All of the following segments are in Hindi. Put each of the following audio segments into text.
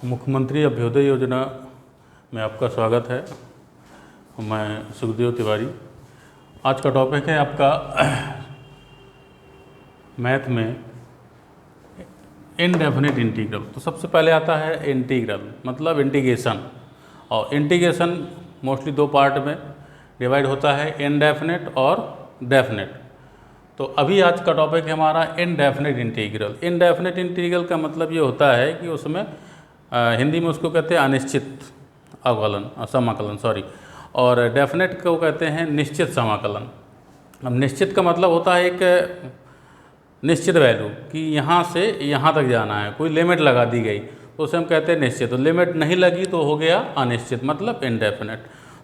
मुख्यमंत्री अभ्युदय योजना में आपका स्वागत है। मैं सुखदेव तिवारी। आज का टॉपिक है आपका मैथ में इनडेफिनिट इंटीग्रल। तो सबसे पहले आता है इंटीग्रल मतलब इंटीग्रेशन, और इंटीग्रेशन मोस्टली दो पार्ट में डिवाइड होता है, इनडेफिनिट और डेफिनिट। तो अभी आज का टॉपिक है हमारा इनडेफिनिट इंटीग्रल। इनडेफिनिट इंटीग्रल का मतलब ये होता है कि उसमें हिंदी में उसको कहते हैं अनिश्चित अवकलन समाकलन और डेफिनेट को कहते हैं निश्चित समाकलन। अब निश्चित का मतलब होता है एक निश्चित वैल्यू कि यहाँ से यहाँ तक जाना है, कोई लिमिट लगा दी गई तो उसे हम कहते हैं निश्चित। तो लिमिट नहीं लगी तो हो गया अनिश्चित, मतलब इनडेफिनेट।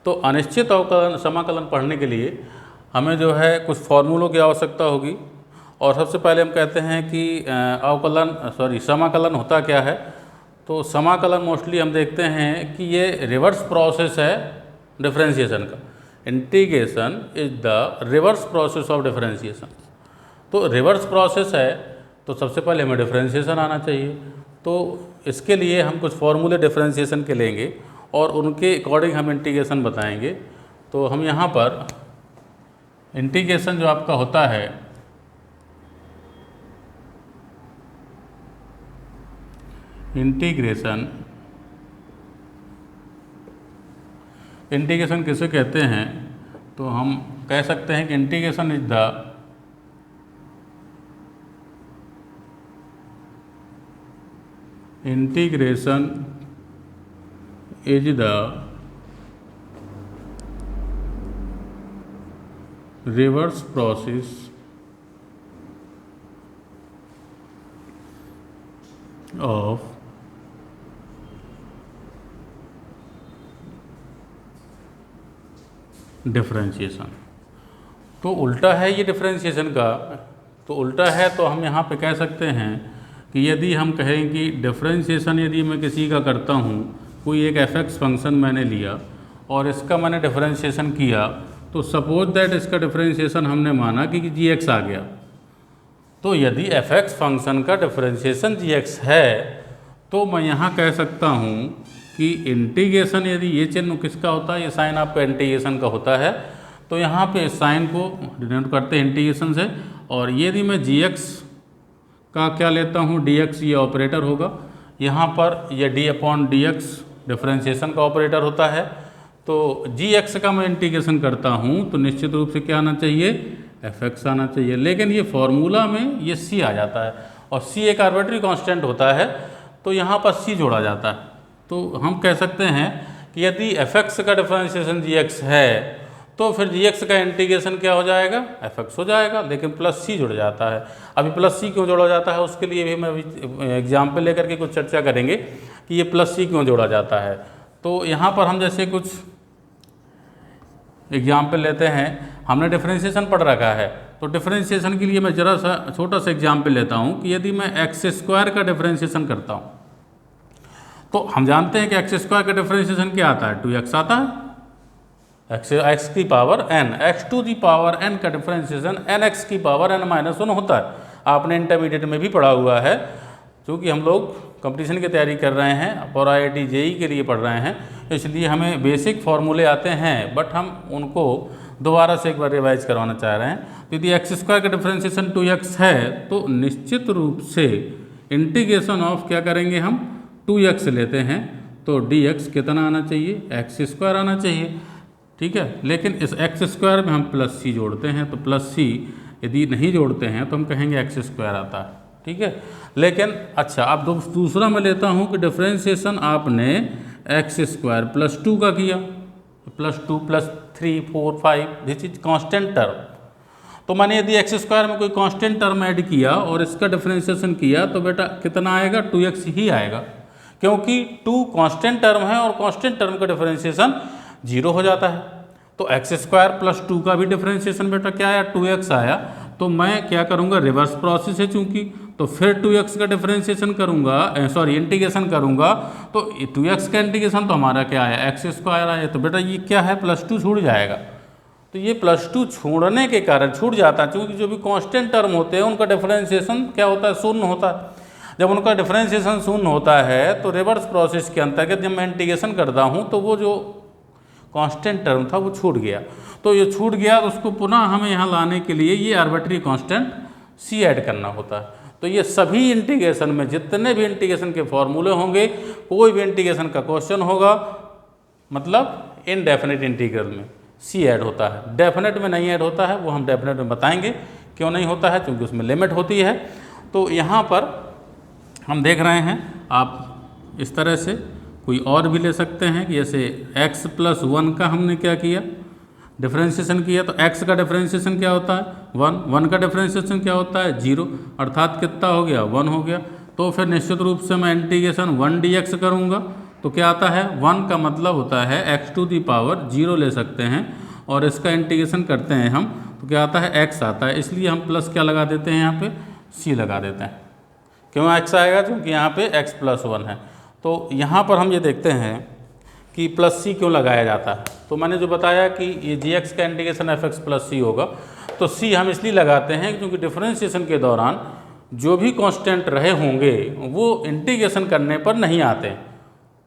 तो अनिश्चित अवकलन समाकलन पढ़ने के लिए हमें जो है कुछ फॉर्मूलों की आवश्यकता होगी। और सबसे पहले हम कहते हैं कि समाकलन होता क्या है। तो समाकलन मोस्टली हम देखते हैं कि ये रिवर्स प्रोसेस है डिफरेंशिएशन का। Integration is the reverse process of differentiation. तो रिवर्स प्रोसेस है तो सबसे पहले हमें डिफरेंशिएशन आना चाहिए। तो इसके लिए हम कुछ फॉर्मूले डिफरेंशिएशन के लेंगे और उनके अकॉर्डिंग हम इंटीग्रेशन बताएंगे। तो हम यहाँ पर इंटीग्रेशन जो आपका होता है, इंटीग्रेशन किसे कहते हैं, तो हम कह सकते हैं कि integration is the reverse process of differentiation. तो उल्टा है ये डिफरेंशिएशन का। तो उल्टा है तो हम यहाँ पे कह सकते हैं कि यदि हम कहें कि डिफरेंशिएशन यदि मैं किसी का करता हूँ, कोई एक fx फंक्शन मैंने लिया और इसका मैंने डिफरेंशिएशन किया, तो सपोज दैट इसका डिफरेंशिएशन हमने माना कि gx आ गया। तो यदि fx फंक्शन का डिफरेंशिएशन gx है तो मैं यहाँ कह सकता हूँ कि इंटीग्रेशन, यदि ये चिन्ह किसका होता है, ये साइन आपका इंटीग्रेशन का होता है, तो यहाँ पे साइन को डिनोट करते हैं इंटीग्रेशन से। और यदि मैं gx का क्या लेता हूँ, dx, ये ऑपरेटर होगा। यहाँ पर ये d/dx डिफरेंशिएशन का ऑपरेटर होता है। तो gx का मैं इंटीग्रेशन करता हूँ तो निश्चित रूप से क्या आना चाहिए, fx आना चाहिए। लेकिन ये फॉर्मूला में ये c आ जाता है और c एक आर्बिट्री कांस्टेंट होता है, तो यहाँ पर c जोड़ा जाता है। तो हम कह सकते हैं कि यदि fx का डिफरेंशिएशन gx है तो फिर gx का इंटीग्रेशन क्या हो जाएगा, fx हो जाएगा, लेकिन प्लस c जुड़ जाता है। अभी प्लस c क्यों जोड़ा जाता है उसके लिए भी मैं एग्जाम्पल लेकर के कुछ चर्चा करेंगे कि ये प्लस c क्यों जोड़ा जाता है। तो यहाँ पर हम जैसे कुछ एग्जाम्पल लेते हैं। हमने डिफरेंशिएशन पढ़ रखा है, तो डिफरेंशिएशन के लिए मैं जरा सा छोटा सा एग्जाम्पल लेता हूँ कि यदि मैं x² का डिफरेंशिएशन करता हूँ, तो हम जानते हैं कि x² का डिफरेंशिएशन क्या आता है, 2x आता है। x की power n, x to the power n का डिफरेंशिएशन nx की पावर n-1 होता है। आपने इंटरमीडिएट में भी पढ़ा हुआ है। क्योंकि हम लोग कंपटीशन की तैयारी कर रहे हैं और IIT JEE के लिए पढ़ रहे हैं, इसलिए हमें बेसिक फार्मूले आते हैं, बट हम उनको दोबारा से एक बार रिवाइज करवाना चाह रहे हैं। तो यदि x² का डिफरेंशिएशन 2x है तो निश्चित रूप से इंटीग्रेशन ऑफ क्या करेंगे, हम 2x लेते हैं तो dx कितना आना चाहिए, x² आना चाहिए। ठीक है, लेकिन इस x² में हम प्लस c जोड़ते हैं, तो प्लस c यदि नहीं जोड़ते हैं तो हम कहेंगे x² आता है। ठीक है, लेकिन अच्छा अब दूसरा मैं लेता हूँ कि डिफरेंशिएशन आपने x² + 2 का किया, +2 + 3 4 5, दिस इज कांस्टेंट टर्म। तो मैंने यदि x² में कोई कांस्टेंट टर्म ऐड किया और इसका डिफरेंशिएशन किया तो बेटा कितना आएगा, 2x ही आएगा, क्योंकि 2 कांस्टेंट टर्म है और कांस्टेंट टर्म का डिफरेंशिएशन 0 हो जाता है। तो x² + 2 का भी डिफरेंशिएशन बेटा क्या आया, 2x आया। तो मैं क्या करूँगा, रिवर्स प्रोसेस है चूँकि, तो फिर 2x का डिफरेंशिएशन करूँगा, इंटीग्रेशन करूँगा, तो 2x का इंटीग्रेशन तो हमारा क्या आया, x² आया। तो बेटा ये क्या है, +2 छूट जाएगा। तो ये +2 छोड़ने के कारण छूट जाता है, क्योंकि जो भी कांस्टेंट टर्म होते हैं उनका डिफरेंशिएशन क्या होता है, 0 होता है। जब उनका डिफरेंशिएशन शून्य होता है तो रिवर्स प्रोसेस के अंतर्गत जब मैं इंटीग्रेशन करता हूँ तो वो जो कांस्टेंट टर्म था वो छूट गया। तो ये छूट गया तो उसको पुनः हमें यहाँ लाने के लिए ये आर्बिट्री कांस्टेंट c ऐड करना होता है। तो ये सभी इंटीग्रेशन में जितने भी इंटीग्रेशन के फॉर्मूले होंगे, कोई भी इंटीग्रेशन का क्वेश्चन होगा, मतलब इनडेफिनेट इंटीग्रल में c ऐड होता है, डेफिनेट में नहीं ऐड होता है। वो हम डेफिनेट में बताएंगे क्यों नहीं होता है, क्योंकि उसमें लिमिट होती है। तो यहाँ पर हम देख रहे हैं, आप इस तरह से कोई और भी ले सकते हैं कि जैसे x + 1 का हमने क्या किया, डिफरेंशिएशन किया, तो x का डिफरेंशिएशन क्या होता है 1, 1 का डिफरेंशिएशन क्या होता है 0, अर्थात कितना हो गया 1 हो गया। तो फिर निश्चित रूप से मैं इंटीग्रेशन 1 dx करूँगा तो क्या आता है 1 का मतलब होता है x⁻0 ले सकते हैं, और इसका इंटीग्रेशन करते हैं हम तो क्या आता है x आता है, इसलिए हम प्लस क्या लगा देते हैं यहाँ पे c लगा देते हैं। क्यों x आएगा, क्योंकि यहाँ पे x + 1 है। तो यहाँ पर हम ये देखते हैं कि +c क्यों लगाया जाता है। तो मैंने जो बताया कि ये gx का इंटीग्रेशन fx + c होगा, तो c हम इसलिए लगाते हैं क्योंकि डिफरेंशिएशन के दौरान जो भी कांस्टेंट रहे होंगे वो इंटीग्रेशन करने पर नहीं आते,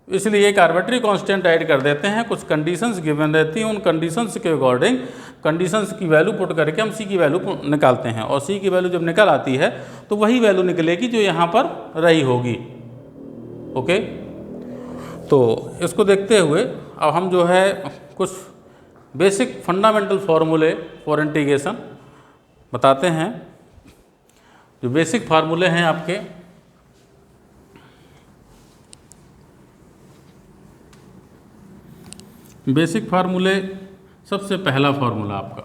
इसलिए एक आर्बिट्री कांस्टेंट ऐड कर देते हैं। कुछ कंडीशंस गिवन रहती हैं, उन कंडीशंस के अकॉर्डिंग कंडीशंस की वैल्यू पुट करके हम c की वैल्यू निकालते हैं, और c की वैल्यू जब निकल आती है तो वही वैल्यू निकलेगी जो यहाँ पर रही होगी। ओके, तो इसको देखते हुए अब हम जो है कुछ बेसिक फंडामेंटल फार्मूले फॉर इंटीग्रेशन बताते हैं। जो बेसिक फार्मूले हैं आपके, बेसिक फार्मूले, सबसे पहला फार्मूला आपका,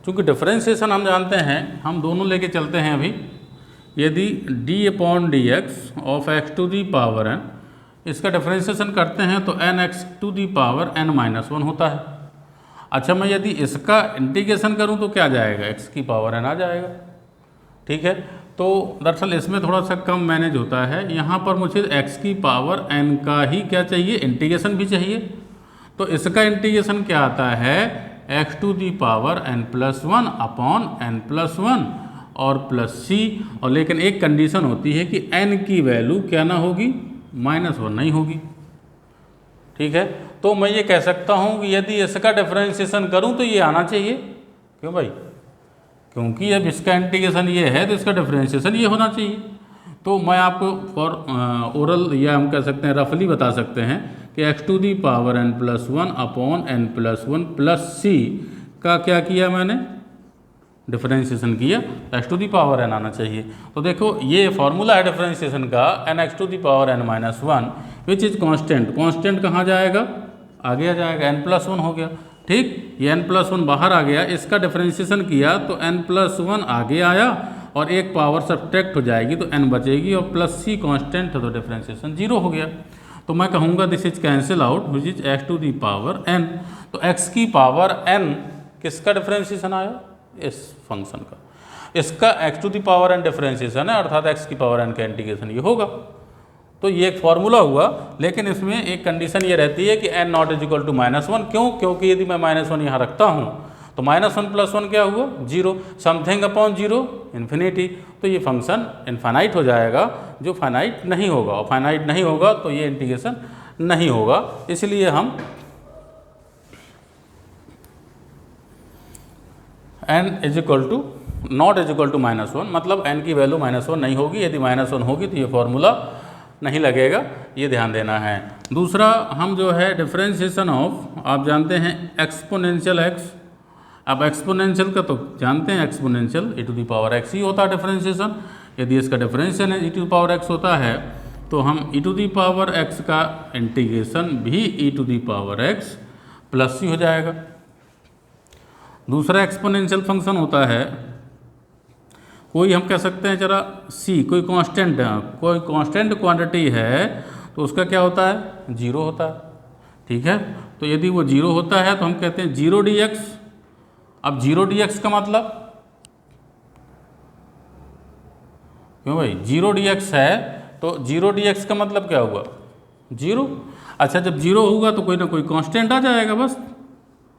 चूँकि डिफरेंशिएशन हम जानते हैं, हम दोनों लेके चलते हैं अभी। यदि d/dx ऑफ x⁻n इसका डिफरेंशिएशन करते हैं तो nx⁻n-1 होता है। अच्छा, मैं यदि इसका इंटीग्रेशन करूं तो क्या जाएगा, x⁻n आ जाएगा। ठीक है, तो दरअसल इसमें थोड़ा सा कम मैनेज होता है। यहाँ पर मुझे x⁻n का ही क्या चाहिए, इंटीग्रेशन भी चाहिए। तो इसका इंटीग्रेशन क्या आता है x⁻n+1/n+1 और +c, और लेकिन एक कंडीशन होती है कि n की वैल्यू क्या ना होगी, -1 नहीं होगी। ठीक है, तो मैं ये कह सकता हूँ कि यदि इसका डिफरेंशिएशन करूँ तो ये आना चाहिए। क्यों भाई, क्योंकि अब इसका इंटीग्रेशन ये है तो इसका डिफरेंशिएशन ये होना चाहिए। तो मैं आपको फॉर ओरल या हम कह सकते हैं रफली बता सकते हैं कि x⁻n+1/n+1 का क्या किया मैंने, डिफरेंशिएशन किया, तो x⁻n आना चाहिए। तो देखो ये फॉर्मूला है डिफरेंशिएशन का, nx⁻n-1 which is constant. Constant कहाँ जाएगा, आगे आ जाएगा, n+1 हो गया। ठीक, ये n+1 बाहर आ गया, इसका डिफरेंशिएशन किया तो n+1 आगे आया और एक पावर सब्ट्रैक्ट हो जाएगी तो n बचेगी, और +c कांस्टेंट है तो डिफरेंशिएशन 0 हो गया। तो मैं कहूँगा this is cancel out which is x⁻n। तो x⁻n किसका डिफरेंशिएशन आया, इस फंक्शन का, इसका x⁻n डिफरेंशिएशन है, अर्थात x⁻n का इंटीग्रेशन ये होगा। तो ये एक फार्मूला हुआ, लेकिन इसमें एक कंडीशन ये रहती है कि n⁻n=-1। क्यों, क्योंकि यदि मैं -1 यहाँ रखता हूँ तो -1 + 1 क्या हुआ 0, समथिंग अपॉन 0 इन्फिनिटी। तो ये फंक्शन इनफाइनाइट हो जाएगा, जो फाइनाइट नहीं होगा, और फाइनाइट नहीं होगा तो ये इंटीग्रेशन नहीं होगा। इसलिए हम n=(-1), मतलब n की वैल्यू -1 नहीं होगी। यदि -1 होगी तो ये फॉर्मूला नहीं लगेगा, ये ध्यान देना है। दूसरा हम जो है डिफरेंशिएशन ऑफ, आप जानते हैं एक्सपोनेंशियल x। अब एक्सपोनेंशियल का तो जानते हैं, एक्सपोनेंशियल e⁻x ही होता है डिफरेंशिएशन। यदि इसका डिफरेंशिएशन e⁻x होता है तो हम e⁻x का इंटीग्रेशन भी e⁻x +c हो जाएगा। दूसरा एक्सपोनेंशियल फंक्शन होता है, कोई हम कह सकते हैं जरा c, कोई कांस्टेंट है, कोई कांस्टेंट क्वांटिटी है तो उसका क्या होता है 0 होता है। ठीक है, तो यदि वो 0 होता है तो हम कहते हैं 0 dx। अब 0 dx का मतलब, क्यों भाई 0 dx है तो 0 dx का मतलब क्या हुआ 0। अच्छा, जब 0 होगा तो कोई ना कोई कांस्टेंट आ जाएगा बस,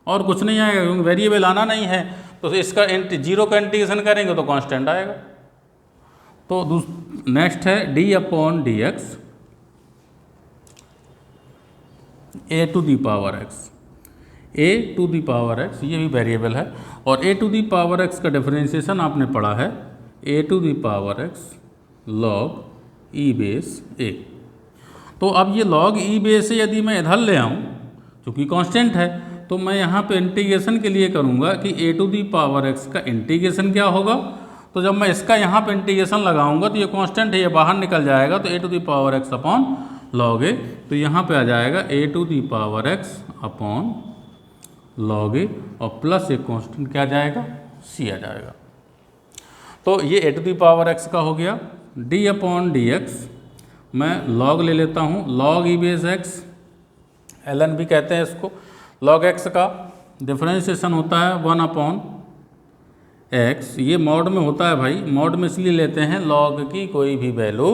और कुछ नहीं आएगा, क्योंकि वेरिएबल आना नहीं है। तो इसका 0 का इंटीग्रेशन करेंगे तो कांस्टेंट आएगा। तो नेक्स्ट है d upon D x a to the power x, a to the power x ये भी वेरिएबल है, और a to the power x का डिफरेंशिएशन आपने पढ़ा है a to the power x log E base a. तो अब ये लॉग ई बेस ए यदि मैं इधर ले आऊँ, चूँकि कांस्टेंट है, तो मैं यहाँ पे इंटीग्रेशन के लिए करूँगा कि ए टू दी पावर एक्स का इंटीग्रेशन क्या होगा। तो जब मैं इसका यहाँ पे इंटीग्रेशन लगाऊंगा तो ये कांस्टेंट है, ये बाहर निकल जाएगा, तो a to the power x upon log a, तो यहाँ पे आ जाएगा a to the power x upon log a, और प्लस एक कांस्टेंट क्या आ जाएगा, सी आ जाएगा। तो ये A to the power x का हो गया। डी अपॉन डी एक्स मैं लॉग ले लेता हूँ, लॉग ई बेस एक्स, एल एन भी कहते हैं इसको। लॉग एक्स का डिफरेंशिएशन होता है 1 अपॉन एक्स, ये मॉड में होता है भाई, मॉड में इसलिए लेते हैं लॉग की कोई भी वैल्यू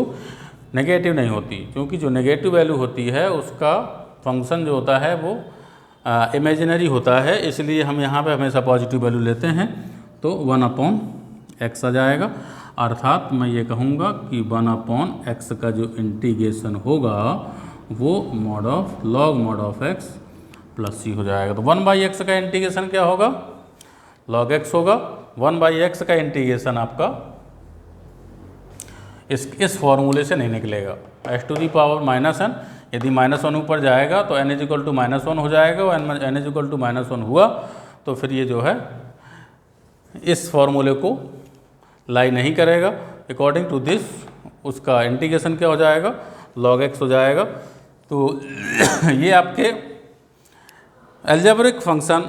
नेगेटिव नहीं होती, क्योंकि जो नेगेटिव वैल्यू होती है उसका फंक्शन जो होता है वो इमेजिनरी होता है, इसलिए हम यहाँ पे हमेशा पॉजिटिव वैल्यू लेते हैं। तो 1 अपॉन एक्स आ जाएगा, अर्थात मैं ये कहूँगा कि 1 अपॉन एक्स का जो इंटीग्रेशन होगा वो mod of log mod of x plus c हो जाएगा। तो 1 बाई एक्स का इंटीग्रेशन क्या होगा, लॉग एक्स होगा। 1 बाई एक्स का इंटीग्रेशन आपका इस फॉर्मूले से नहीं निकलेगा, S to the power minus N, यदि -1 ऊपर जाएगा तो n इक्वल टू -1 हो जाएगा, और n इक्वल टू -1 हुआ तो फिर ये जो है इस फॉर्मूले को लाई नहीं करेगा। अकॉर्डिंग टू दिस उसका इंटीग्रेशन क्या हो जाएगा, log x हो जाएगा। तो ये आपके एल्जेब्रिक फंक्शन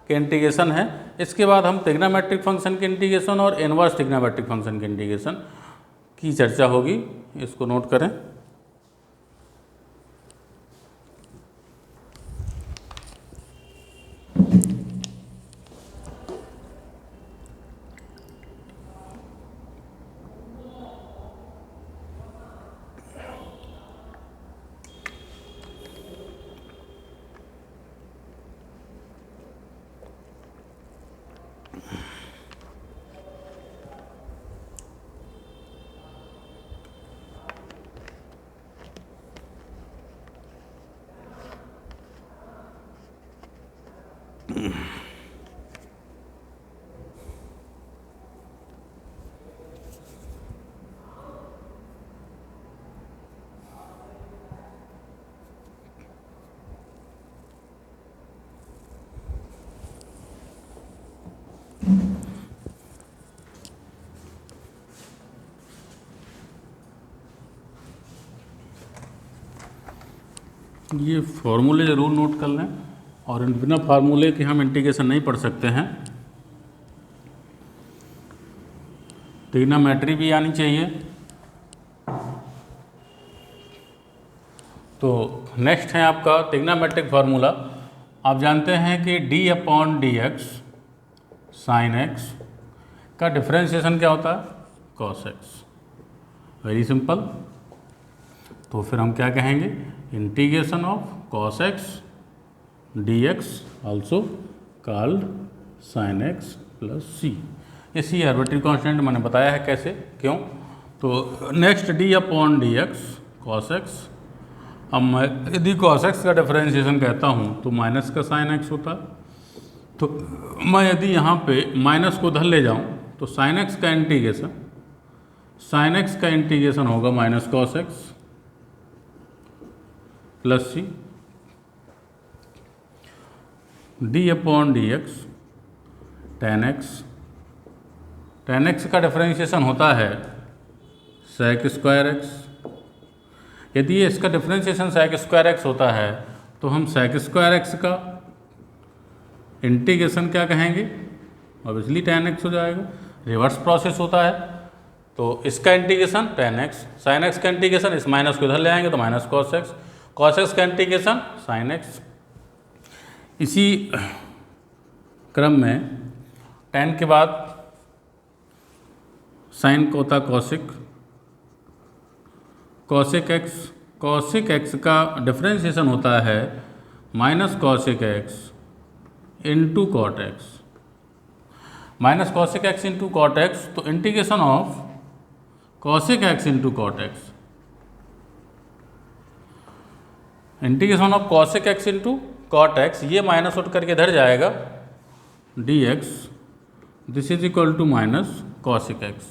के इंटीग्रेशन है। इसके बाद हम ट्रिग्नोमेट्रिक फंक्शन के इंटीग्रेशन और इनवर्स ट्रिग्नोमेट्रिक फंक्शन के इंटीग्रेशन की चर्चा होगी, इसको नोट करें। ये फॉर्मूले ज़रूर नोट कर लें, और बिना फार्मूले के हम इंटीग्रेशन नहीं पढ़ सकते हैं। ट्रिग्नोमेट्री भी आनी चाहिए। तो नेक्स्ट है आपका ट्रिग्नोमेट्रिक फार्मूला। आप जानते हैं कि d upon D x sine x का डिफरेंशिएशन क्या होता है, कॉस एक्स। Very simple. तो फिर हम क्या कहेंगे, integration of cos x D x also called sine x plus c. इसी आर्बिट्री कांस्टेंट मैंने बताया है कैसे क्यों। तो next d upon D x cos x. अब मैं यदि कॉस एक्स का डिफरेंशिएशन कहता हूँ तो माइनस का साइन एक्स होता है। तो मैं यदि यहाँ पे माइनस को उधर ले जाऊँ तो साइन एक्स का इंटीग्रेशन होगा minus cos x plus c. D upon D x tan x का डिफरेंशिएशन होता है सेक स्क्वायर एक्स। यदि इसका डिफरेंशिएशन सेक स्क्वायर एक्स होता है तो हम सेक स्क्वायर एक्स का इंटीग्रेशन क्या कहेंगे, ऑब्वियसली टेन एक्स हो जाएगा। रिवर्स प्रोसेस होता है, तो इसका integration tan x, sine x का इंटीग्रेशन इस माइनस को इधर ले आएंगे तो minus cos x, cos x का इंटीग्रेशन साइन एक्स। इसी क्रम में टेन के बाद साइन को होता कॉसिक, कॉसिक एक्स का डिफरेंशिएशन होता है minus cosec x into cot x, minus cosec x into cot x. तो integration of cosec x into cot x, integration of cosec x into cot x, ये माइनस उठ करके इधर जाएगा d x, this is equal to minus cosec x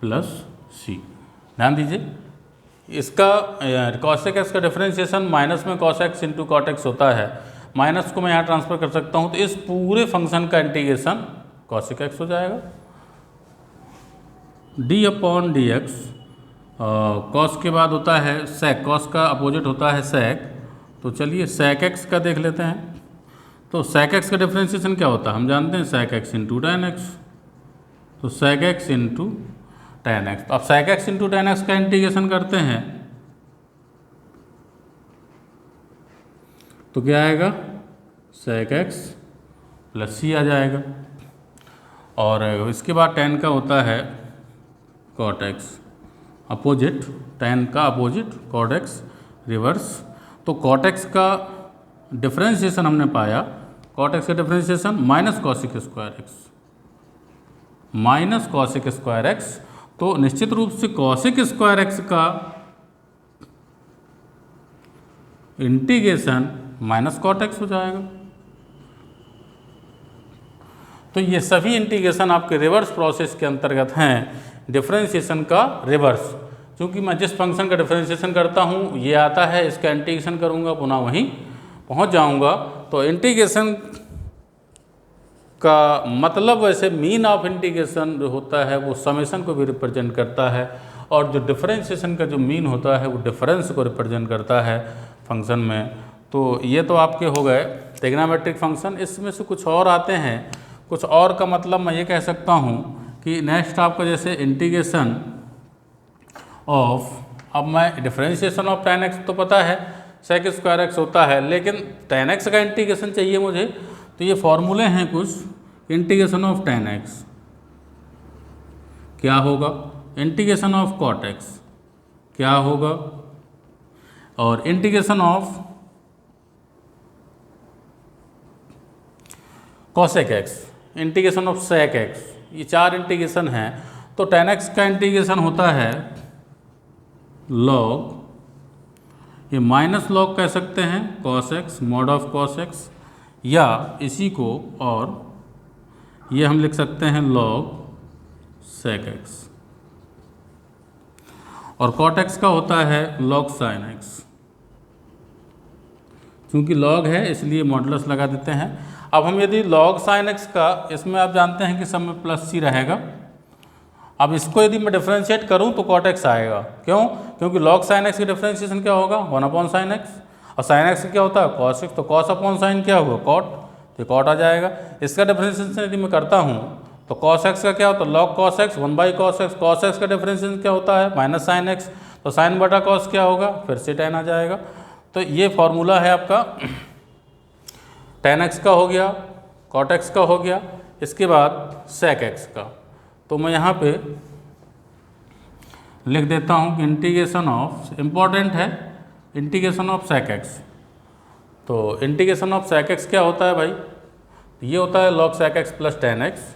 plus c. ध्यान दीजिए, इसका कॉसेक एक्स का डिफरेंशिएशन माइनस में cos x into cot x होता है, माइनस को मैं यहाँ ट्रांसफर कर सकता हूँ, तो इस पूरे फंक्शन का इंटीग्रेशन कॉसेक एक्स हो जाएगा। D upon D x, cos के बाद होता है सेक, कॉस का अपोजिट होता है सेक, तो चलिए सेक एक्स का देख लेते हैं। तो सेक एक्स का डिफरेंशिएशन क्या होता है, हम जानते हैं sec x into tan x, तो sec x into tan x. अब sec x into tan x का इंटीग्रेशन करते हैं तो क्या आएगा, सेक एक्स प्लस सी आ जाएगा, और इसके बाद टेन का होता है कॉट एक्स, अपोजिट, टेन का अपोजिट कॉट एक्स रिवर्स। तो कॉट एक्स का डिफरेंशिएशन हमने पाया, कॉट एक्स का differentiation minus cosec square x, minus cosec square x, तो निश्चित रूप से कॉसिक स्क्वायर एक्स का इंटीग्रेशन माइनस कॉट एक्स हो जाएगा। तो ये सभी इंटीग्रेशन आपके रिवर्स प्रोसेस के अंतर्गत हैं, डिफरेंशिएशन का रिवर्स। क्योंकि मैं जिस फंक्शन का डिफरेंशिएशन करता हूँ ये आता है, इसका इंटीग्रेशन करूँगा पुनः वहीं पहुँच जाऊँगा। तो इंटीग्रेशन का मतलब वैसे मीन ऑफ इंटीग्रेशन जो होता है वो समेशन को भी रिप्रेजेंट करता है, और जो डिफरेंशिएशन का जो मीन होता है वो डिफरेंस को रिप्रेजेंट करता है फंक्शन में। तो ये तो आपके हो गए ट्रिग्नोमेट्रिक फंक्शन। इसमें से कुछ और आते हैं, कुछ और का मतलब मैं ये कह सकता हूँ कि नेक्स्ट आपका जैसे इंटीग्रेशन ऑफ, अब मैं डिफरेंशिएशन ऑफ टेन एक्स तो पता है सेक स्क्वायर एक्स होता है, लेकिन टेन एक्स का इंटीग्रेशन चाहिए मुझे, तो ये फॉर्मूले हैं कुछ। इंटीग्रेशन ऑफ टेन एक्स क्या होगा, इंटीग्रेशन ऑफ कॉट एक्स क्या होगा, और integration of cosec X, integration of sec X, ये चार इंटीग्रेशन हैं। तो टेन एक्स का इंटीग्रेशन होता है लॉग, ये माइनस लॉग कह सकते हैं cos x, mod of cos x, या इसी को और ये हम लिख सकते हैं लॉग सेक एक्स, और कॉट एक्स का होता है लॉग साइन एक्स। क्योंकि लॉग है इसलिए मॉडुलस लगा देते हैं। अब हम यदि लॉग साइन एक्स का, इसमें आप जानते हैं कि सब में प्लस सी रहेगा, अब इसको यदि मैं डिफरेंशिएट करूं तो कॉट एक्स आएगा। क्यों, क्योंकि लॉग साइन एक्स की डिफरेंशिएशन क्या होगा, वन अपॉन साइन एक्स, और साइन एक्स क्या होता है कॉस एक्स, तो कॉस अपॉन साइन क्या होगा कॉट, तो कॉट आ जाएगा। इसका डिफरेंशिएशन यदि मैं करता हूँ तो कॉस एक्स का क्या होता है log cos x, one by cos x, cos x का डिफरेंशिएशन क्या होता है माइनस साइन एक्स, तो साइन बटा कॉस क्या होगा, फिर से टेन आ जाएगा। तो ये फॉर्मूला है आपका टेन एक्स का हो गया, कॉट एक्स का हो गया, इसके बाद सेक एक्स का। तो मैं यहाँ पे लिख देता हूँ कि इंटीग्रेशन ऑफ, इम्पॉर्टेंट है इंटीग्रेशन ऑफ सेक एक्स। तो इंटीग्रेशन ऑफ सेक एक्स क्या होता है भाई, ये होता है log sec X plus tan X,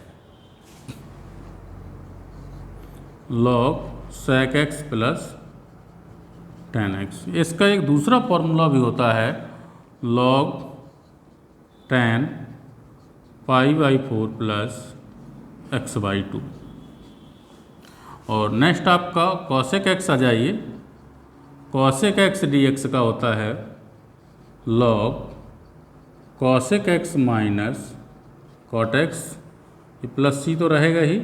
log sec X plus tan X. इसका एक दूसरा फॉर्मूला भी होता है log tan pi by four plus X by two. और नेक्स्ट आपका कॉसेक एक्स आ जाइए, कॉसेक एक्स डी एक्स का होता है log cosec x minus cot x, ये प्लस सी तो रहेगा ही,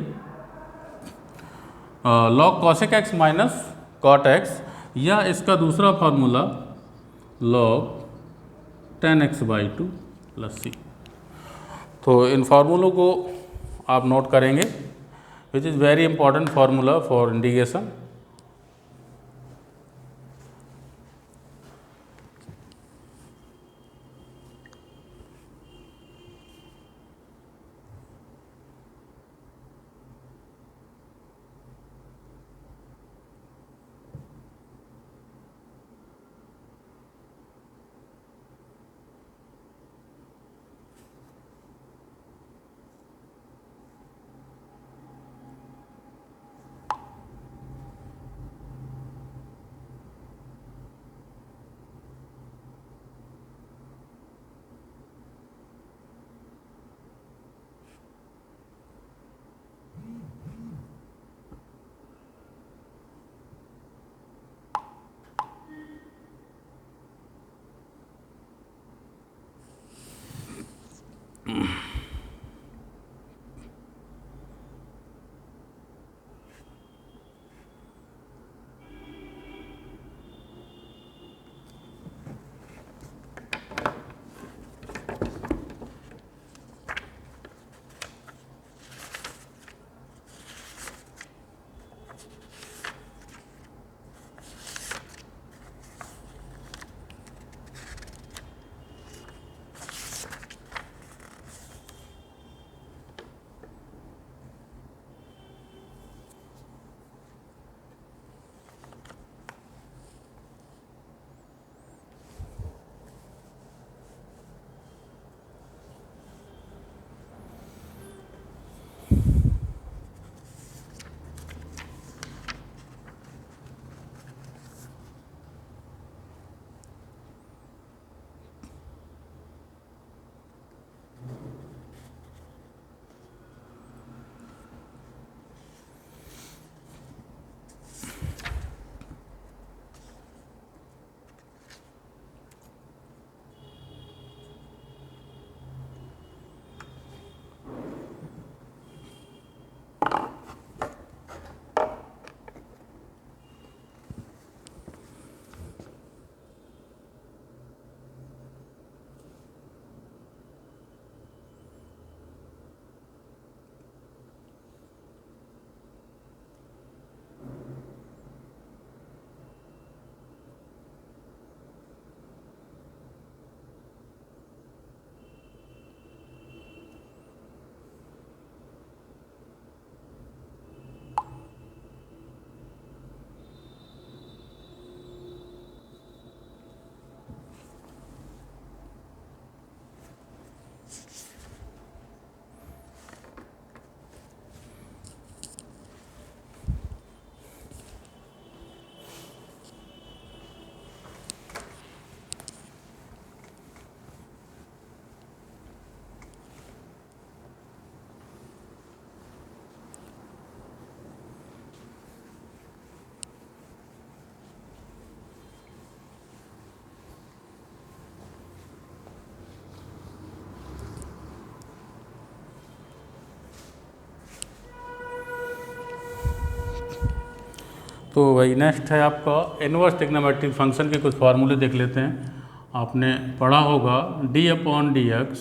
log cosec x minus cot x, या इसका दूसरा formula log tan x by two plus c. तो इन फार्मूलों को आप नोट करेंगे, which is very important formula for integration। तो वही नेक्स्ट है आपका इनवर्स ट्रिग्नोमेट्रिक फंक्शन के कुछ फार्मूले देख लेते हैं। आपने पढ़ा होगा d upon D x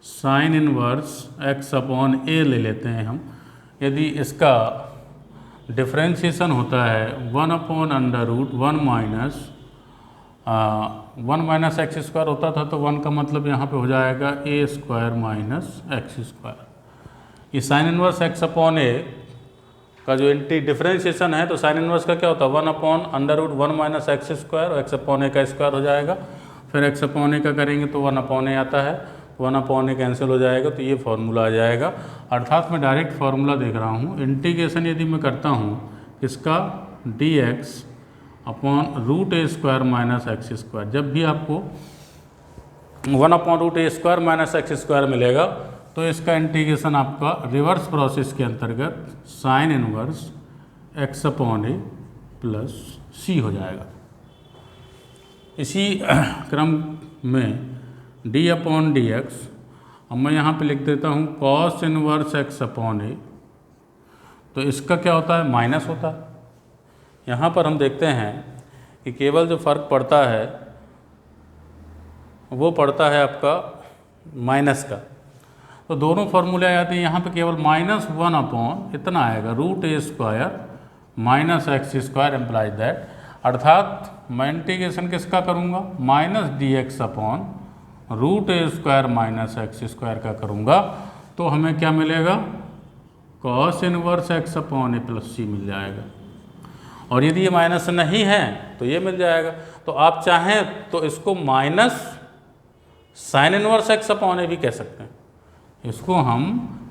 sine inverse x upon a ले लेते हैं हम। यदि इसका डिफरेंशिएशन होता है 1 upon under root 1 minus x square होता था, तो 1 का मतलब यहाँ पे हो जाएगा ए स्क्वायर माइनस एक्स स्क्वायर। ये sign inverse x upon A का जो डिफरेंशिएशन है, तो साइन इनवर्स का क्या होता है 1 upon under root 1 minus x square और एक्स अपॉन ए का स्क्वायर हो जाएगा। फिर एक्स अपॉन ए का करेंगे तो 1 अपॉन ए आता है, 1 अपॉन ए कैंसिल हो जाएगा, तो ये फार्मूला आ जाएगा। अर्थात मैं डायरेक्ट फार्मूला देख रहा हूँ। इंटीग्रेशन यदि मैं करता हूँ इसका D x upon root a square minus x square, जब भी आपको 1 upon root a square minus x square मिलेगा तो इसका इंटीग्रेशन आपका रिवर्स प्रोसेस के अंतर्गत sign inverse x upon a plus c हो जाएगा। इसी क्रम में डी अपॉन डी एक्स, अब मैं यहाँ पे लिख देता हूँ कॉस इनवर्स एक्स अपॉन ए, तो इसका क्या होता है माइनस होता है। यहाँ पर हम देखते हैं कि केवल जो फ़र्क पड़ता है वो पड़ता है आपका माइनस का, तो दोनों फार्मूले आ जाते हैं। यहाँ पे केवल -1 अपॉन इतना आएगा root a square minus x square implies that, अर्थात मैं इंटीग्रेशन किसका करूँगा minus d x upon root a square minus x square का करूँगा, तो हमें क्या मिलेगा cos inverse x upon a plus c मिल जाएगा। और यदि ये माइनस नहीं है तो ये मिल जाएगा। तो आप चाहें तो इसको minus sine inverse x upon a भी कह सकते हैं। इसको हम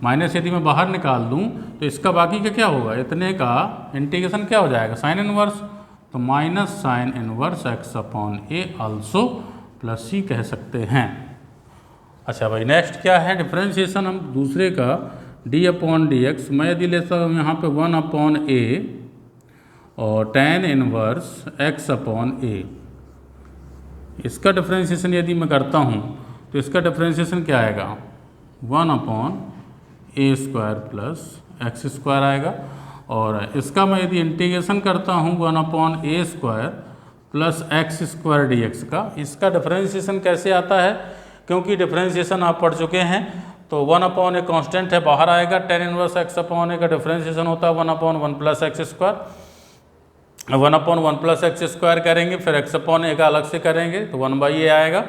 माइनस यदि मैं बाहर निकाल दूं तो इसका बाकी का क्या होगा, इतने का इंटीग्रेशन क्या हो जाएगा साइन इनवर्स, तो minus sine inverse x upon a also plus c कह सकते हैं। अच्छा भाई नेक्स्ट क्या है डिफरेंशिएशन हम दूसरे का डी अपॉन डी एक्स। मैं यदि लेता हूँ यहाँ पे 1 अपॉन ए और tan inverse x upon a, इसका डिफरेंशिएशन यदि मैं करता हूँ तो इसका डिफरेंशिएशन क्या आएगा 1 upon a square plus x square आएगा। और इसका मैं यदि इंटीग्रेशन करता हूँ 1 upon a square plus x square d x का, इसका डिफरेंशिएशन कैसे आता है, क्योंकि डिफरेंशिएशन आप पढ़ चुके हैं, तो 1 अपॉन ए कॉन्स्टेंट है बाहर आएगा, tan inverse x upon A का डिफरेंशिएशन होता है 1 upon 1 plus x square, 1 upon 1 plus x square करेंगे, फिर एक्स अपॉन ए का अलग से करेंगे तो 1 बाई ए आएगा,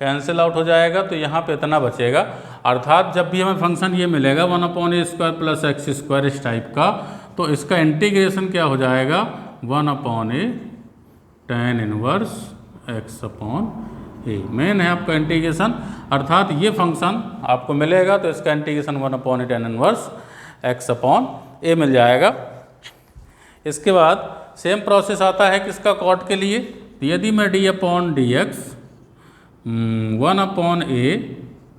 कैंसिल आउट हो जाएगा, तो यहाँ पे इतना बचेगा। अर्थात जब भी हमें फंक्शन ये मिलेगा 1 upon a square plus x square इस टाइप का, तो इसका इंटीग्रेशन क्या हो जाएगा 1 अपॉन ए tan इनवर्स एक्स अपॉन ए। मेन है आपका इंटीग्रेशन, अर्थात ये फंक्शन आपको मिलेगा तो इसका इंटीग्रेशन 1 अपॉन ए tan इनवर्स एक्स अपॉन ए मिल जाएगा। इसके बाद सेम प्रोसेस आता है किसका कॉट के लिए, तो यदि मैं d upon D x 1 upon a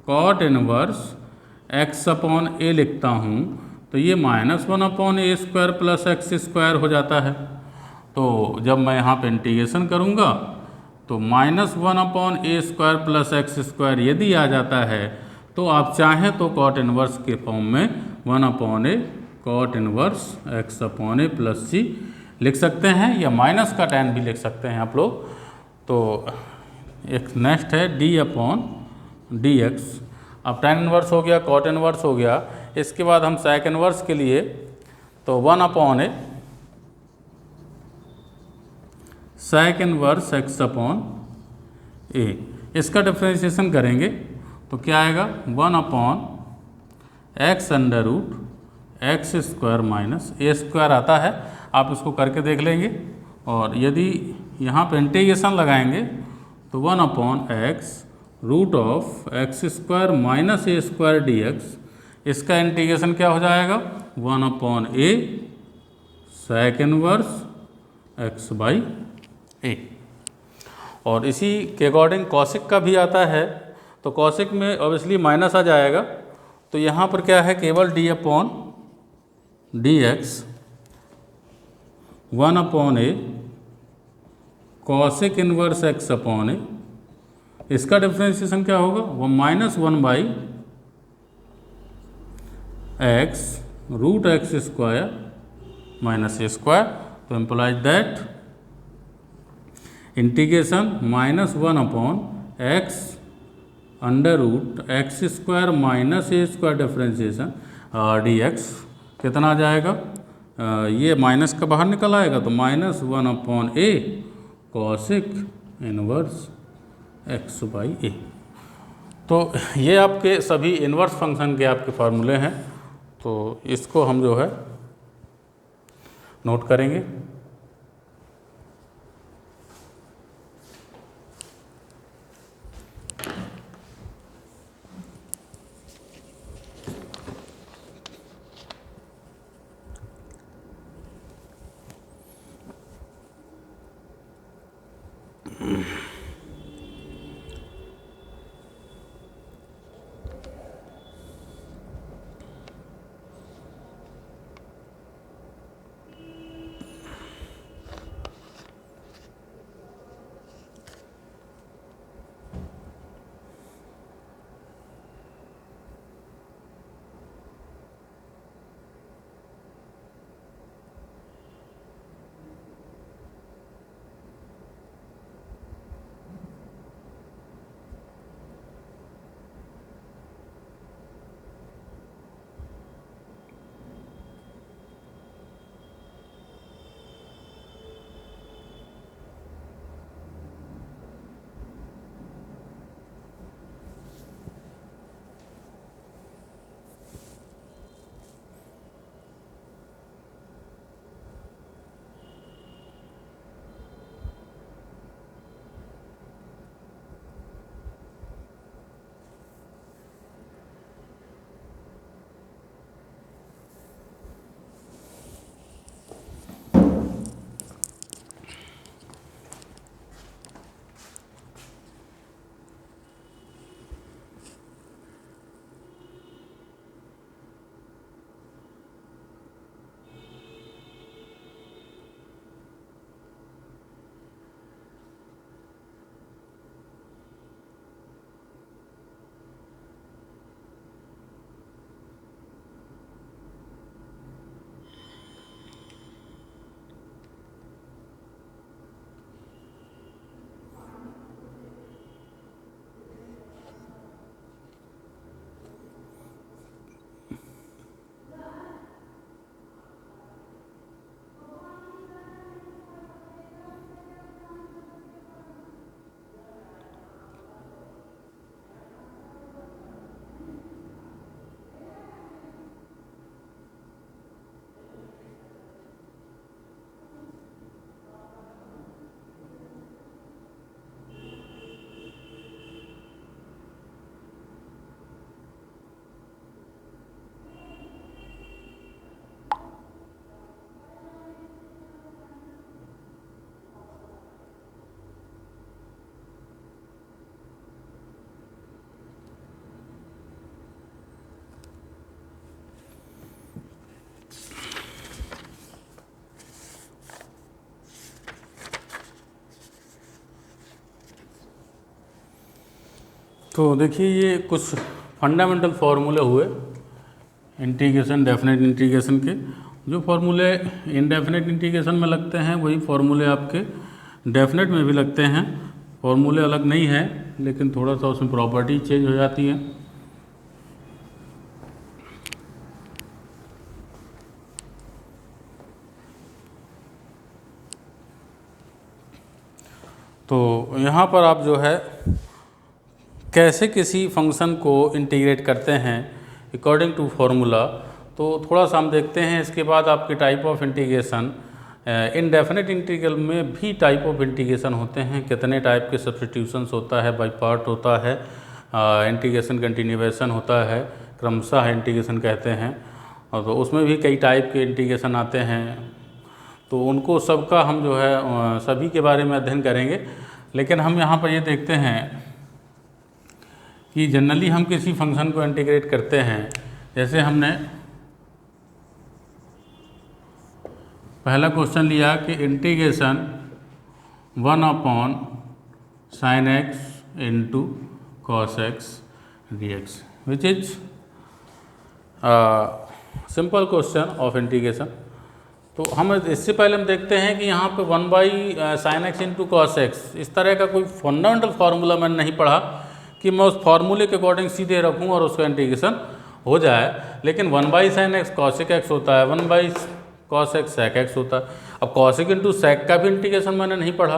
cot inverse x upon a लिखता हूँ, तो ये -1 upon a square plus x square हो जाता है। तो जब मैं यहाँ पे इंटीग्रेशन करूँगा तो -1 upon a square plus x square यदि आ जाता है, तो आप चाहें तो कॉट इनवर्स के फॉर्म में 1 upon a cot inverse x upon a plus सी लिख सकते हैं, या माइनस का tan भी लिख सकते हैं आप लोग। तो एक नेक्स्ट है डी अपॉन डी एक्स। अब tan इनवर्स हो गया, कॉट इनवर्स हो गया, इसके बाद हम sec इनवर्स के लिए तो 1 upon a sec inverse x upon a, इसका डिफरेंशिएशन करेंगे तो क्या आएगा 1 upon x under root x square minus a square आता है, आप इसको करके देख लेंगे। और यदि यहाँ पे इंटीग्रेशन लगाएंगे तो 1 upon x root of x square minus a square d x, इसका इंटीग्रेशन क्या हो जाएगा 1 upon a sec inverse x by a. और इसी के अकॉर्डिंग कॉसिक का भी आता है, तो कॉसिक में ऑब्वियसली माइनस आ जाएगा, तो यहाँ पर क्या है केवल d upon D x 1 upon a cosec inverse x upon a, इसका डिफरेंशिएशन क्या होगा वो -1 by x root x square minus a square. तो implies that integration -1/x under root x² minus a² differentiation dx कितना आ जाएगा, ये माइनस का बाहर निकल आएगा तो -1/a कॉसिक इनवर्स x/a। तो ये आपके सभी इनवर्स फंक्शन के आपके फार्मूले हैं, तो इसको हम जो है नोट करेंगे। तो देखिए ये कुछ फंडामेंटल फार्मूले हुए इंटीग्रेशन, डेफिनेट इंटीग्रेशन के। जो फार्मूले इनडेफिनेट इंटीग्रेशन में लगते हैं वही फार्मूले आपके डेफिनेट में भी लगते हैं। फार्मूले अलग नहीं है, लेकिन थोड़ा सा उसमें प्रॉपर्टी चेंज हो जाती है। तो यहाँ पर आप जो है कैसे किसी फंक्शन को इंटीग्रेट करते हैं अकॉर्डिंग टू फार्मूला, तो थोड़ा सा हम देखते हैं। इसके बाद आपके type of integration, indefinite integral में भी टाइप ऑफ इंटीग्रेशन होते हैं। कितने टाइप के सब्स्टिट्यूशंस होता है, बाय पार्ट होता है, इंटीग्रेशन कंटिन्यूएशन होता है, क्रमशः इंटीग्रेशन कहते हैं। और तो उसमें भी कई टाइप के इंटीग्रेशन आते हैं, तो उनको सबका हम जो है सभी के बारे में अध्ययन करेंगे। लेकिन हम यहाँ पर ये देखते हैं कि जनरली हम किसी फंक्शन को इंटीग्रेट करते हैं, जैसे हमने पहला क्वेश्चन लिया कि integration 1/sin x into cos x dx, which is simple question of integration. तो हम इससे पहले हम देखते हैं कि यहाँ पे 1/sin x into cos x, इस तरह का कोई फंडामेंटल फार्मूला मैंने नहीं पढ़ा कि मैं उस फार्मूले के अकॉर्डिंग सीधे रखूँ और उसका इंटीग्रेशन हो जाए। लेकिन 1/sin x कॉसिक एक्स होता है, 1/cos x sec x होता है। अब कॉसिक इंटू सेक का भी इंटीग्रेशन मैंने नहीं पढ़ा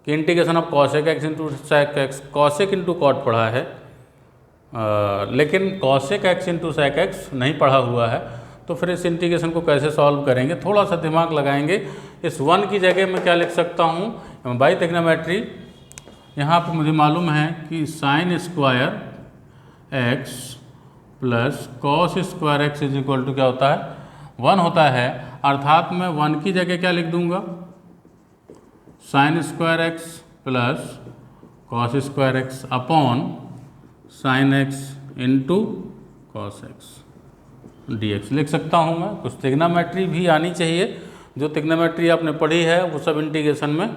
कि integration of cosec x into sec X, cosec into cot पढ़ा है, लेकिन cosec x into sec X नहीं पढ़ा हुआ है। तो फिर इस इंटीग्रेशन को कैसे सॉल्व करेंगे, थोड़ा सा दिमाग लगाएंगे। इस 1 की जगह मैं क्या लिख सकता हूँ, बाई ट्रिग्नोमेट्री यहाँ पे मुझे मालूम है कि sine square X plus cos square X is equal to क्या होता है, 1 होता है। अर्थात मैं 1 की जगह क्या लिख दूंगा, sign square X plus cos square x upon sine x into cos x dx लिख सकता हूँ मैं। कुछ ट्रिग्नोमेट्री भी आनी चाहिए, जो ट्रिग्नोमेट्री आपने पढ़ी है वो सब इंटीग्रेशन में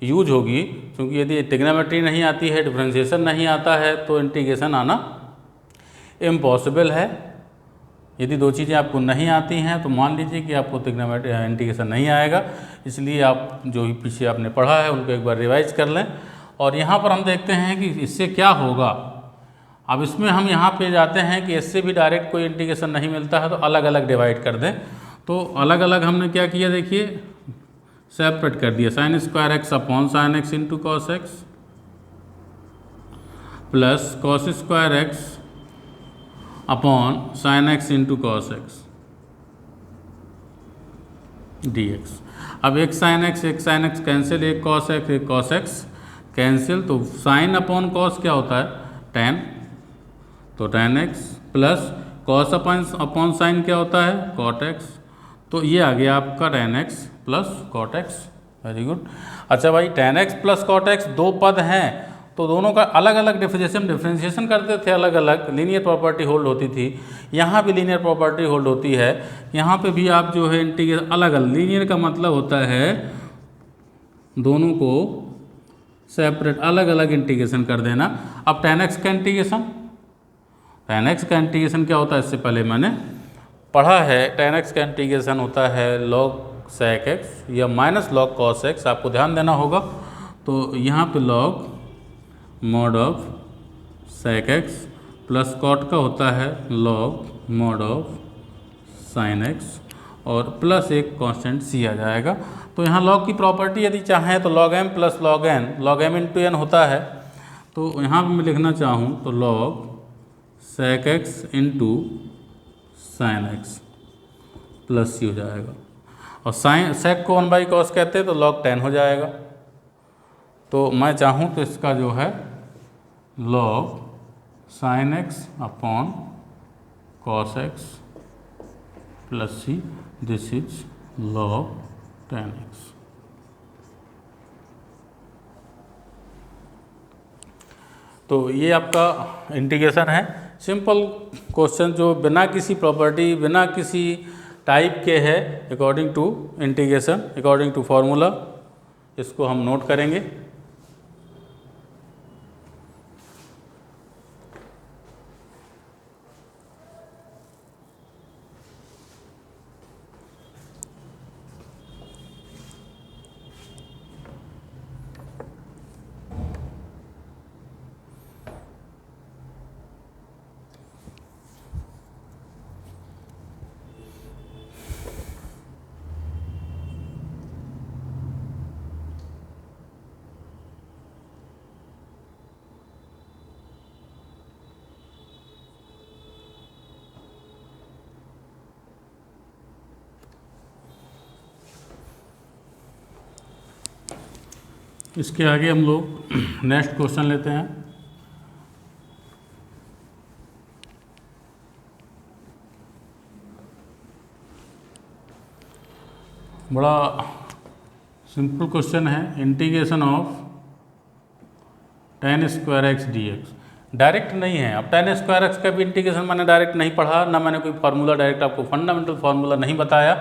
यूज होगी, क्योंकि यदि ट्रिग्नोमेट्री नहीं आती है, डिफरेंशिएशन नहीं आता है, तो इंटीग्रेशन आना इम्पॉसिबल है। यदि दो चीज़ें आपको नहीं आती हैं तो मान लीजिए कि आपको ट्रिग्नोमेट्री इंटीग्रेशन नहीं आएगा। इसलिए आप जो भी पीछे आपने पढ़ा है उनको एक बार रिवाइज कर लें। और यहाँ पर हम देखते हैं कि इससे क्या होगा। अब इसमें हम यहाँ पे जाते हैं कि इससे भी डायरेक्ट कोई इंटीग्रेशन नहीं मिलता है, तो अलग अलग डिवाइड कर दें। तो अलग अलग हमने क्या किया, देखिए सेपरेट कर दिया, sign square x upon sine x into cos x plus cos square x upon sine x into cos x dx। अब एक साइन एक्स कैंसिल, एक कॉस एक्स कैंसिल, तो साइन अपॉन कॉस क्या होता है, tan, तो tan x plus cos upon sine क्या होता है, cot x। तो ये आ गया आपका tan x plus cot x। Very good. अच्छा भाई, tan x plus cot x दो पद हैं, तो दोनों का अलग अलग डिफरेंशिएशन करते थे, अलग अलग लीनियर प्रॉपर्टी होल्ड होती थी। यहाँ भी लीनियर प्रॉपर्टी होल्ड होती है, यहाँ पे भी आप जो है इंटीग्रेशन अलग अलग, लीनियर का मतलब होता है दोनों को सेपरेट अलग अलग इंटीग्रेशन कर देना। अब tan x का इंटीग्रेशन, tan x का इंटीग्रेशन क्या होता है, इससे पहले मैंने पढ़ा है। tan x का इंटीग्रेशन होता है log sec x या माइनस log cos x, आपको ध्यान देना होगा। तो यहाँ पे log mod of sec x plus cot का होता है log mod of sin x और प्लस एक कांस्टेंट c आ जाएगा। तो यहाँ log की प्रॉपर्टी यदि चाहें तो log m plus log m into n होता है। तो यहाँ पर मैं लिखना चाहूँ तो log sec x into sine x plus c हो जाएगा, और साइन सेक को 1/cos कहते हैं तो log 10 हो जाएगा। तो मैं चाहूँ तो इसका जो है log sine X upon cos x plus C, this is log 10x। तो ये आपका इंटीग्रेशन है, सिंपल क्वेश्चन जो बिना किसी प्रॉपर्टी, बिना किसी टाइप के है, according to integration, according to formula. इसको हम नोट करेंगे। इसके आगे हम लोग नेक्स्ट क्वेश्चन लेते हैं। बड़ा सिंपल क्वेश्चन है, integration of tan square x dx। Direct नहीं है। अब tan स्क्वायर एक्स का भी इंटीग्रेशन मैंने डायरेक्ट नहीं पढ़ा, ना मैंने कोई फार्मूला डायरेक्ट आपको फंडामेंटल फार्मूला नहीं बताया।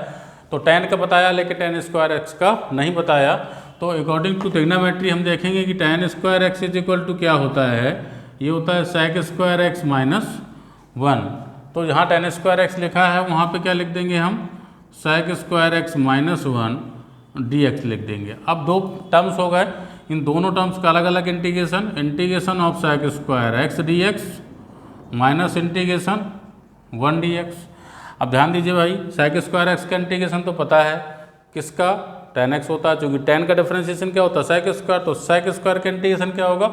तो tan का बताया लेकिन tan स्क्वायर एक्स का नहीं बताया। तो अकॉर्डिंग टू ट्रिग्नोमेट्री हम देखेंगे कि tan square X is equal to क्या होता है, ये होता है sec स्क्वायर एक्स -1। तो जहाँ tan स्क्वायर एक्स लिखा है वहाँ पे क्या लिख देंगे हम, sec square x minus one D x लिख देंगे। अब दो टर्म्स हो गए, इन दोनों टर्म्स का अलग अलग integration, integration of sec square x D x minus integration one D x. अब ध्यान दीजिए भाई, sec स्क्वायर एक्स का इंटीग्रेशन तो पता है किसका, tan x होता है, चूँकि tan का डिफरेंशिएशन क्या होता है sec स्क्वायर, तो sec स्क्वायर का इंटीग्रेशन क्या होगा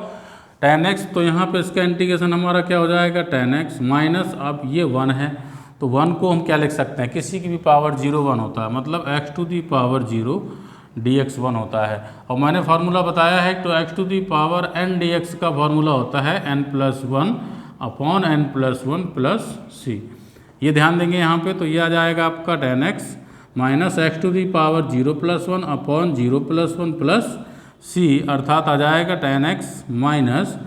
tan x, तो यहाँ पे इसका इंटीग्रेशन हमारा क्या हो जाएगा tan x माइनस, अब ये 1 है तो 1 को हम क्या लिख सकते हैं, किसी की भी पावर 0 1 होता है, मतलब x to the power 0 dx 1 होता है। और मैंने फार्मूला बताया है तो x to the power n dx का फार्मूला होता है n+1 अपॉन n+1 प्लस सी। ये ध्यान देंगे यहाँ पे, तो ये आ जाएगा आपका tan x minus x to the power 0+1 upon 0+1 plus c, अर्थात आ जाएगा tan x minus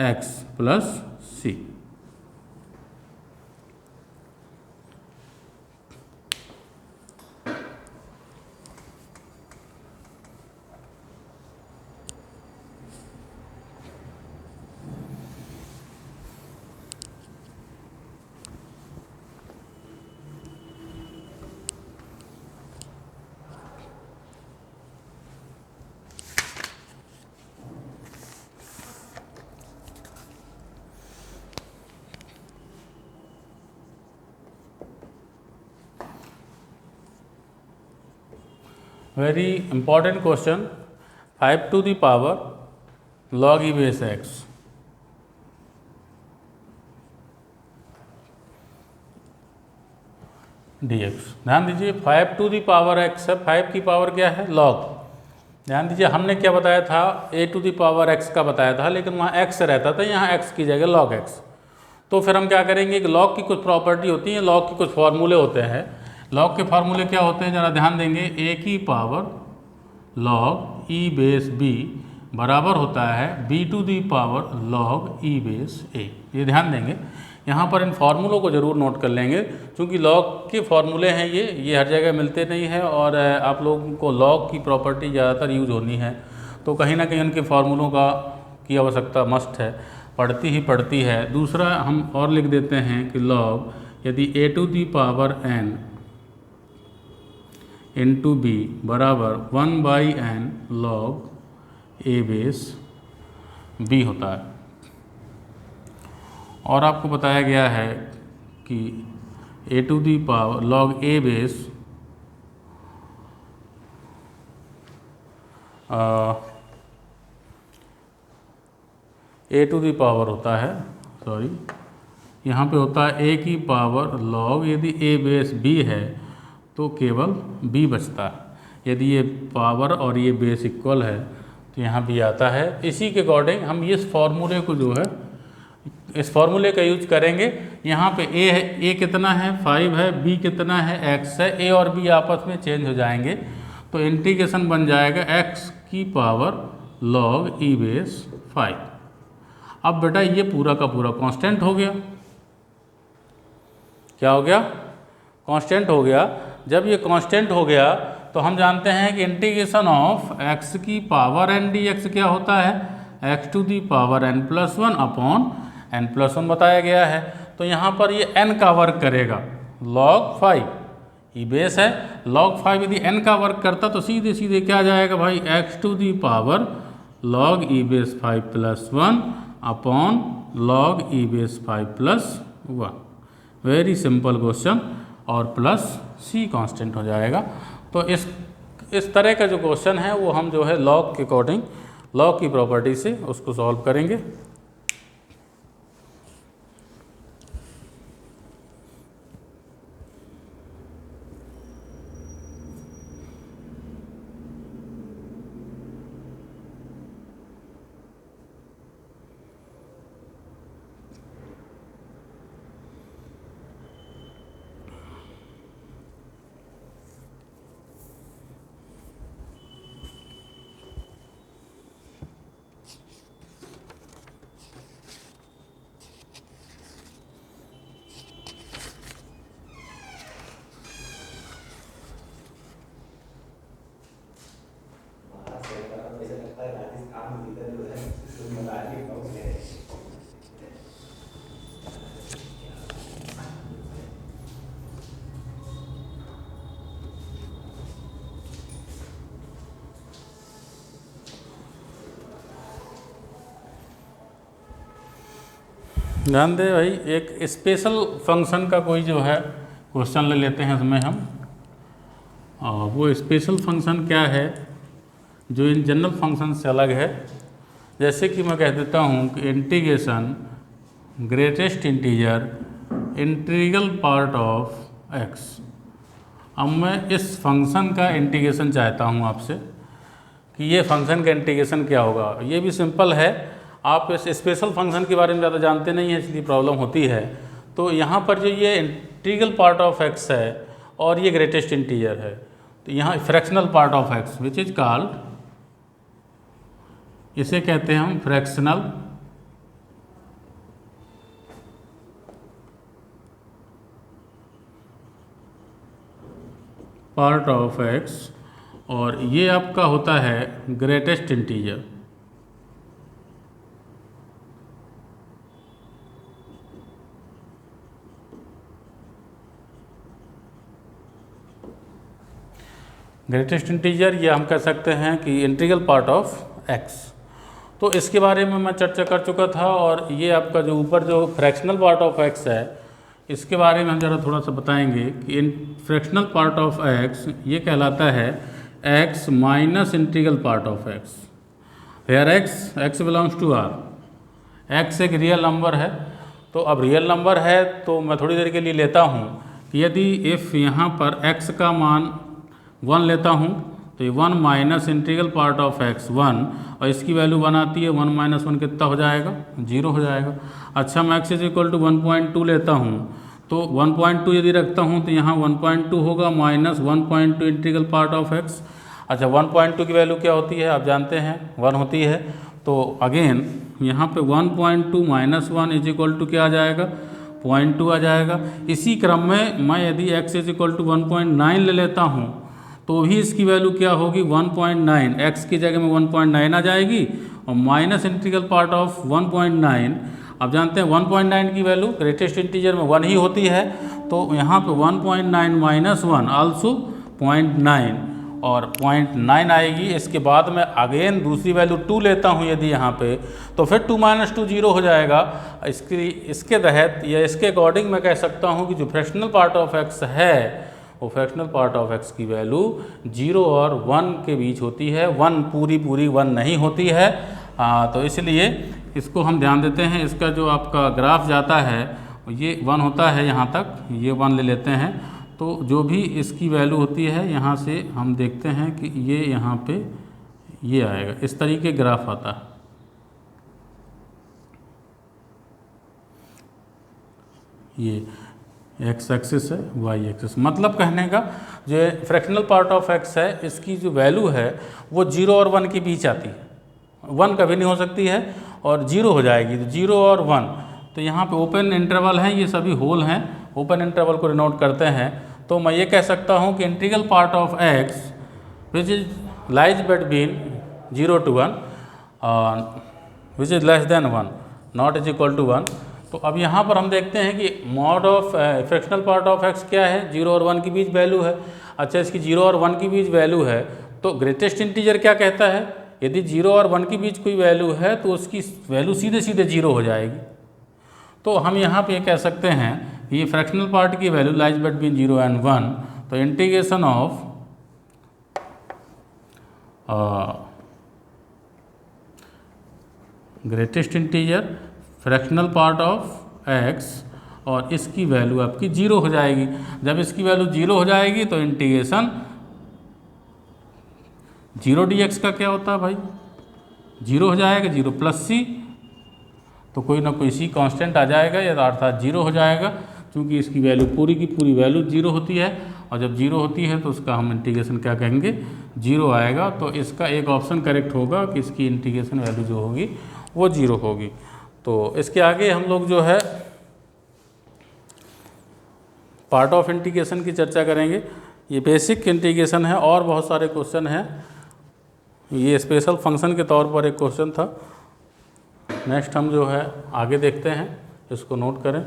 x plus c. Very important question, 5 to the power log e base x dx। ध्यान दीजिए 5 टू दी पावर x है, 5 की पावर क्या है log। ध्यान दीजिए हमने क्या बताया था, a to the power x का बताया था, लेकिन वहाँ x रहता था, यहाँ x की जगह log x। तो फिर हम क्या करेंगे कि log की कुछ प्रॉपर्टी होती है, log के कुछ फार्मूले होते हैं। log के फार्मूले क्या होते हैं, ज़रा ध्यान देंगे, a की power log e base b बराबर होता है b to the power log e base a। ये ध्यान देंगे, यहाँ पर इन फार्मूलों को ज़रूर नोट कर लेंगे, क्योंकि log के फार्मूले हैं ये हर जगह मिलते नहीं हैं, और आप लोगों को log की प्रॉपर्टी ज़्यादातर यूज़ होनी है, तो कहीं ना कहीं उनके फार्मूलों की आवश्यकता मस्ट है, पड़ती है। दूसरा हम और लिख देते हैं कि log यदि a to the power n into B बराबर 1/n log a base b होता है। और आपको बताया गया है कि a to the power log a base a to the power होता है, सॉरी यहाँ पे होता है a की पावर log, यदि a बेस b है तो केवल b बचता है, यदि ये पावर और ये बेस इक्वल है तो यहाँ b आता है। इसी के अकॉर्डिंग हम इस फॉर्मूले को जो है, इस फॉर्मूले का यूज करेंगे। यहाँ पे a है, a कितना है 5 है, b कितना है x है, a और b आपस में चेंज हो जाएंगे, तो इंटीग्रेशन बन जाएगा x की पावर log e बेस 5। अब बेटा ये पूरा का पूरा कांस्टेंट हो गया, क्या हो गया, कांस्टेंट हो गया। जब ये कांस्टेंट हो गया तो हम जानते हैं कि इंटीग्रेशन ऑफ x की पावर n dx क्या होता है, x to the power n+1 upon n+1 बताया गया है। तो यहाँ पर ये n का वर्क करेगा, log 5 ये बेस है, log 5 यदि n का वर्क करता तो सीधे सीधे क्या आ जाएगा भाई, x to the power log e base 5+1 upon log e base 5+1। Very simple question, और प्लस सी कांस्टेंट हो जाएगा। तो इस तरह का जो क्वेश्चन है वो हम जो है लॉग के अकॉर्डिंग, लॉग की प्रॉपर्टी से उसको सॉल्व करेंगे। ध्यान दे भाई, एक स्पेशल फंक्शन का कोई जो है क्वेश्चन ले लेते हैं उसमें हम, और वो स्पेशल फंक्शन क्या है जो इन जनरल फंक्शन से अलग है। जैसे कि मैं कह देता हूँ कि integration greatest integer integral part of x. अब मैं इस फंक्शन का इंटीग्रेशन चाहता हूँ आपसे कि ये फंक्शन का इंटीग्रेशन क्या होगा। ये भी सिंपल है, आप इस स्पेशल फंक्शन के बारे में ज़्यादा जानते नहीं हैं इसलिए प्रॉब्लम होती है। तो यहाँ पर जो ये इंटीग्रल पार्ट ऑफ एक्स है और ये ग्रेटेस्ट इंटीजर है, तो यहाँ fractional part of x which is called, इसे कहते हैं हम फ्रैक्शनल पार्ट ऑफ एक्स, और ये आपका होता है ग्रेटेस्ट इंटीजर। ग्रेटेस्ट इंटीजर ये हम कह सकते हैं कि इंटीग्रल पार्ट ऑफ एक्स। तो इसके बारे में मैं चर्चा कर चुका था, और ये आपका जो ऊपर जो फ्रैक्शनल पार्ट ऑफ एक्स है इसके बारे में हम ज़रा थोड़ा सा बताएंगे कि इन फ्रैक्शनल पार्ट ऑफ एक्स ये कहलाता है x minus integral part of x, where x belongs to R. X एक रियल नंबर है, तो अब रियल नंबर है तो मैं थोड़ी देर के लिए लेता हूँ कि यदि इफ़ यहाँ पर x का मान 1 लेता हूँ तो ये 1 minus integral part of x 1, और इसकी वैल्यू 1 आती है, 1 माइनस 1 कितना हो जाएगा, 0 हो जाएगा। अच्छा, मैं x इज इक्वल टू 1.2 लेता हूँ, तो 1.2 यदि रखता हूँ तो यहाँ 1.2 होगा minus 1.2 integral part of x। अच्छा, 1.2 की वैल्यू क्या होती है आप जानते हैं, 1 होती है। तो अगेन यहाँ पे 1.2 माइनस 1 इज इक्वल टू क्या आ जाएगा, 0.2 आ जाएगा। इसी क्रम में मैं यदि x इज इक्वल टू 1.9 ले लेता हूँ तो भी इसकी वैल्यू क्या होगी, 1.9, x की जगह में 1.9 आ जाएगी, और माइनस इंटीग्रल पार्ट ऑफ 1.9। आप जानते हैं 1.9 की वैल्यू ग्रेटेस्ट इंटीजर में 1 ही होती है, तो यहाँ पे 1.9 माइनस 1 आल्सो 0.9, और 0.9 आएगी। इसके बाद में अगेन दूसरी वैल्यू 2 लेता हूँ यदि यहाँ पे, तो फिर 2 माइनस 2 0 हो जाएगा। इसके तहत या इसके अकॉर्डिंग मैं कह सकता हूँ कि जो फ्रैक्शनल पार्ट ऑफ एक्स है वो फ्रैक्शनल पार्ट ऑफ एक्स की वैल्यू 0 और 1 के बीच होती है, 1 पूरी 1 नहीं होती है। तो इसलिए इसको हम ध्यान देते हैं। इसका जो आपका ग्राफ जाता है ये 1 होता है, यहाँ तक ये 1 ले लेते हैं, तो जो भी इसकी वैल्यू होती है यहाँ से हम देखते हैं कि ये यहाँ पे ये आएगा, इस तरीके ग्राफ आता है। ये एक्स एक्सिस है, वाई एक्सिस, मतलब कहने का जो फ्रैक्शनल पार्ट ऑफ एक्स है इसकी जो वैल्यू है वो 0 और 1 के बीच आती है, 1 कभी नहीं हो सकती है, और 0 हो जाएगी, तो 0 और 1। तो यहाँ पे ओपन इंटरवल हैं, ये सभी होल हैं, ओपन इंटरवल को डिनोट करते हैं। तो मैं ये कह सकता हूँ कि integral part of x which is lies between 0 to 1 which is less than 1 not is equal to 1। तो अब यहाँ पर हम देखते हैं कि mod of fractional part of x क्या है, 0 और 1 के बीच वैल्यू है। अच्छा, इसकी 0 और 1 के बीच वैल्यू है, तो ग्रेटेस्ट इंटीजर क्या कहता है, यदि 0 और 1 के बीच कोई वैल्यू है तो उसकी वैल्यू सीधे सीधे 0 हो जाएगी। तो हम यहाँ पे कह सकते हैं कि ये फ्रैक्शनल पार्ट की वैल्यू लाइज बिटवीन 0 and 1, तो integration of greatest integer fractional part of x, और इसकी वैल्यू आपकी 0 हो जाएगी। जब इसकी वैल्यू 0 हो जाएगी तो इंटीग्रेशन 0 dx का क्या होता है भाई, 0 हो जाएगा, 0 प्लस c, तो कोई ना कोई c कांस्टेंट आ जाएगा, या अर्थात 0 हो जाएगा, क्योंकि इसकी वैल्यू पूरी की पूरी वैल्यू 0 होती है, और जब 0 होती है तो उसका हम इंटीग्रेशन क्या कहेंगे, 0 आएगा। तो इसका एक ऑप्शन करेक्ट होगा कि इसकी इंटीग्रेशन वैल्यू जो होगी वो 0 होगी। तो इसके आगे हम लोग जो है पार्ट ऑफ इंटीग्रेशन की चर्चा करेंगे। ये बेसिक इंटीग्रेशन है, और बहुत सारे क्वेश्चन हैं, ये स्पेशल फंक्शन के तौर पर एक क्वेश्चन था। नेक्स्ट हम जो है आगे देखते हैं, इसको नोट करें।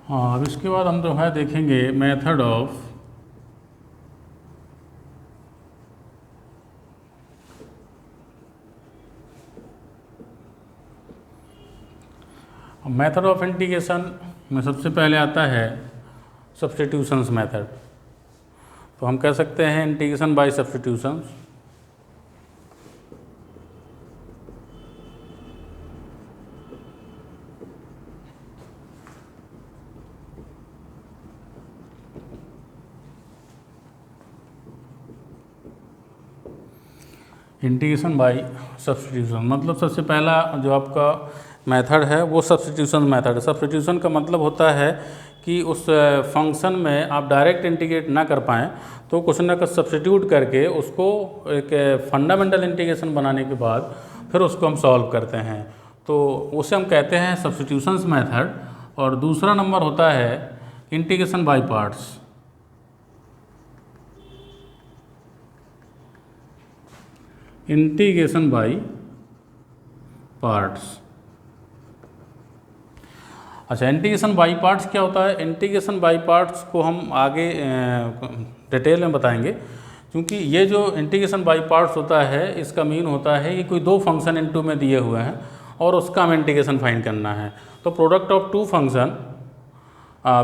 हाँ, अब इसके बाद हम जो है देखेंगे मेथड ऑफ इंटीग्रेशन में सबसे पहले आता है सब्स्टिट्यूशंस मेथड। तो हम कह सकते हैं integration by substitutions. Integration by substitution मतलब सबसे पहला जो आपका मेथड है वो सब्स्टिट्यूशन मेथड है। सब्स्टिट्यूशन का मतलब होता है कि उस फंक्शन में आप डायरेक्ट इंटीग्रेट ना कर पाएँ तो कुछ ना कुछ सब्स्टिट्यूट करके उसको एक फंडामेंटल इंटीग्रेशन बनाने के बाद फिर उसको हम सॉल्व करते हैं, तो उसे हम कहते हैं सब्स्टिट्यूशंस मेथड। और दूसरा नंबर होता है integration by parts. Integration by parts. अच्छा, इंटीग्रेशन बाय पार्ट्स क्या होता है? इंटीग्रेशन बाय पार्ट्स को हम आगे डिटेल में बताएंगे, क्योंकि ये जो इंटीग्रेशन बाय पार्ट्स होता है इसका मीन होता है कि कोई दो फंक्शन इनटू में दिए हुए हैं और उसका हमें इंटीग्रेशन फाइंड करना है। तो product of two function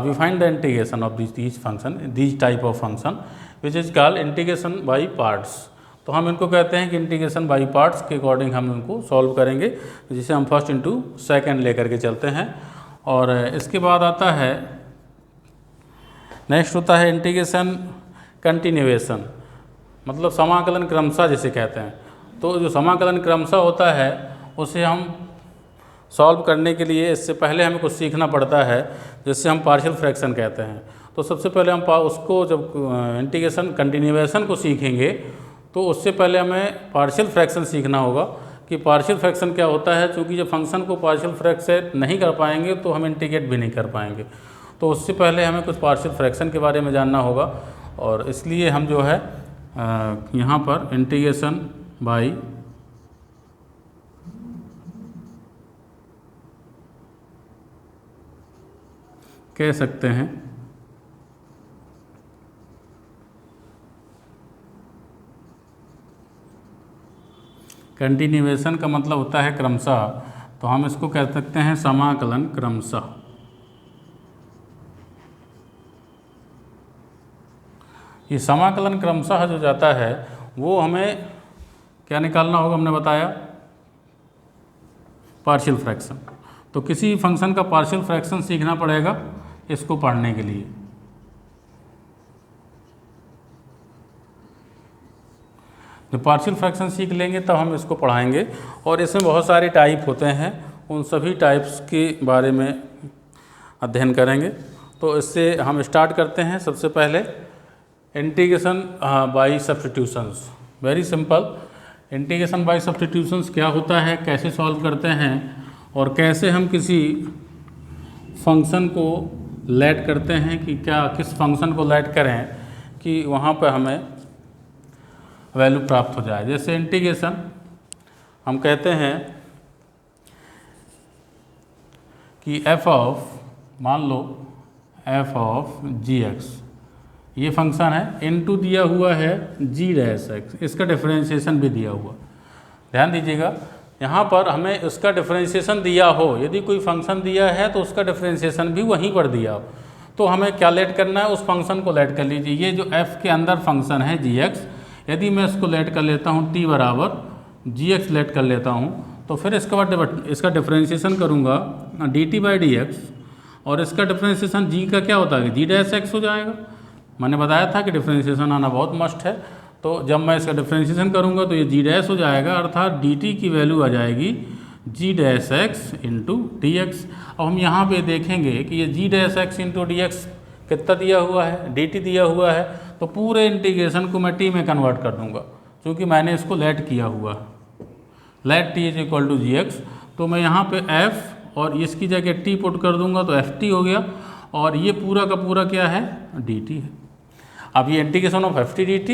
we find the integration of this function, this type of function which is called integration by parts. तो हम इनको कहते हैं कि इंटीग्रेशन बाय पार्ट्स के अकॉर्डिंग हम इनको सॉल्व करेंगे, जिसे हम फर्स्ट इंटू सेकेंड लेकर के चलते हैं। और इसके बाद आता है नेक्स्ट होता है इंटीग्रेशन कंटिन्यूएशन, मतलब समाकलन क्रमशः जिसे कहते हैं। तो जो समाकलन क्रमशः होता है उसे हम सॉल्व करने के लिए इससे पहले हमें कुछ सीखना पड़ता है, जिससे हम पार्शियल फ्रैक्शन कहते हैं। तो सबसे पहले हम उसको जब इंटीग्रेशन कंटिन्यूएशन को सीखेंगे तो उससे पहले हमें पार्शियल फ्रैक्शन सीखना होगा कि पार्शियल फ्रैक्शन क्या होता है। क्योंकि जब फंक्शन को पार्शियल फ्रैक्शन नहीं कर पाएंगे तो हम इंटीग्रेट भी नहीं कर पाएंगे, तो उससे पहले हमें कुछ पार्शियल फ्रैक्शन के बारे में जानना होगा। और इसलिए हम जो है यहाँ पर इंटीग्रेशन बाय कह सकते हैं कंटिन्यूएशन का मतलब होता है क्रमशः, तो हम इसको कह सकते हैं समाकलन क्रमशः। ये समाकलन क्रमशः जो जाता है वो हमें क्या निकालना होगा, हमने बताया पार्शियल फ्रैक्शन। तो किसी फंक्शन का पार्शियल फ्रैक्शन सीखना पड़ेगा इसको पढ़ने के लिए। जब पार्शियल फ्रैक्शन सीख लेंगे तब हम इसको पढ़ाएंगे। और इसमें बहुत सारे टाइप होते हैं, उन सभी टाइप्स के बारे में अध्ययन करेंगे। तो इससे हम स्टार्ट करते हैं। सबसे पहले integration by substitutions, very simple. Integration by substitutions क्या होता है, कैसे सॉल्व करते हैं और कैसे हम किसी फंक्शन को लेट करते हैं कि क्या किस फंक्शन को लेट करें कि वहाँ पर हमें वैल्यू प्राप्त हो जाए। जैसे इंटीग्रेशन हम कहते हैं कि f ऑफ, मान लो f ऑफ gx ये फंक्शन है, इनटू दिया हुआ है g डैश x, इसका डिफरेंशिएशन भी दिया हुआ। ध्यान दीजिएगा, यहाँ पर हमें इसका डिफरेंशिएशन दिया हो, यदि कोई फंक्शन दिया है तो उसका डिफरेंशिएशन भी वहीं पर दिया हो, तो हमें क्या लेट करना है, उस फंक्शन को लेट कर लीजिए। ये जो f के अंदर फंक्शन है gx, यदि मैं इसको लेट कर लेता हूँ t बराबर gx लेट कर लेता हूँ, तो फिर इसके बाद इसका डिफरेंशिएशन करूँगा dt बाई dx, और इसका डिफरेंशिएशन g का क्या होता है, g डैश x हो जाएगा। मैंने बताया था कि डिफरेंशिएशन आना बहुत मस्ट है। तो जब मैं इसका डिफरेंशिएशन करूँगा तो ये g डैश हो जाएगा, अर्थात dt की वैल्यू आ जाएगी g dash x into D x. अब हम यहाँ पे देखेंगे कि ये g dash x into D x कितना दिया हुआ है, dt दिया हुआ है, तो पूरे इंटीग्रेशन को मैं t में कन्वर्ट कर दूंगा, क्योंकि मैंने इसको लेट किया हुआ है। Let t is equal to g x, तो मैं यहाँ पे f और इसकी जगह t पुट कर दूंगा तो ft हो गया, और ये पूरा का पूरा क्या है, dt है। अब ये इंटीग्रेशन ऑफ ft dt,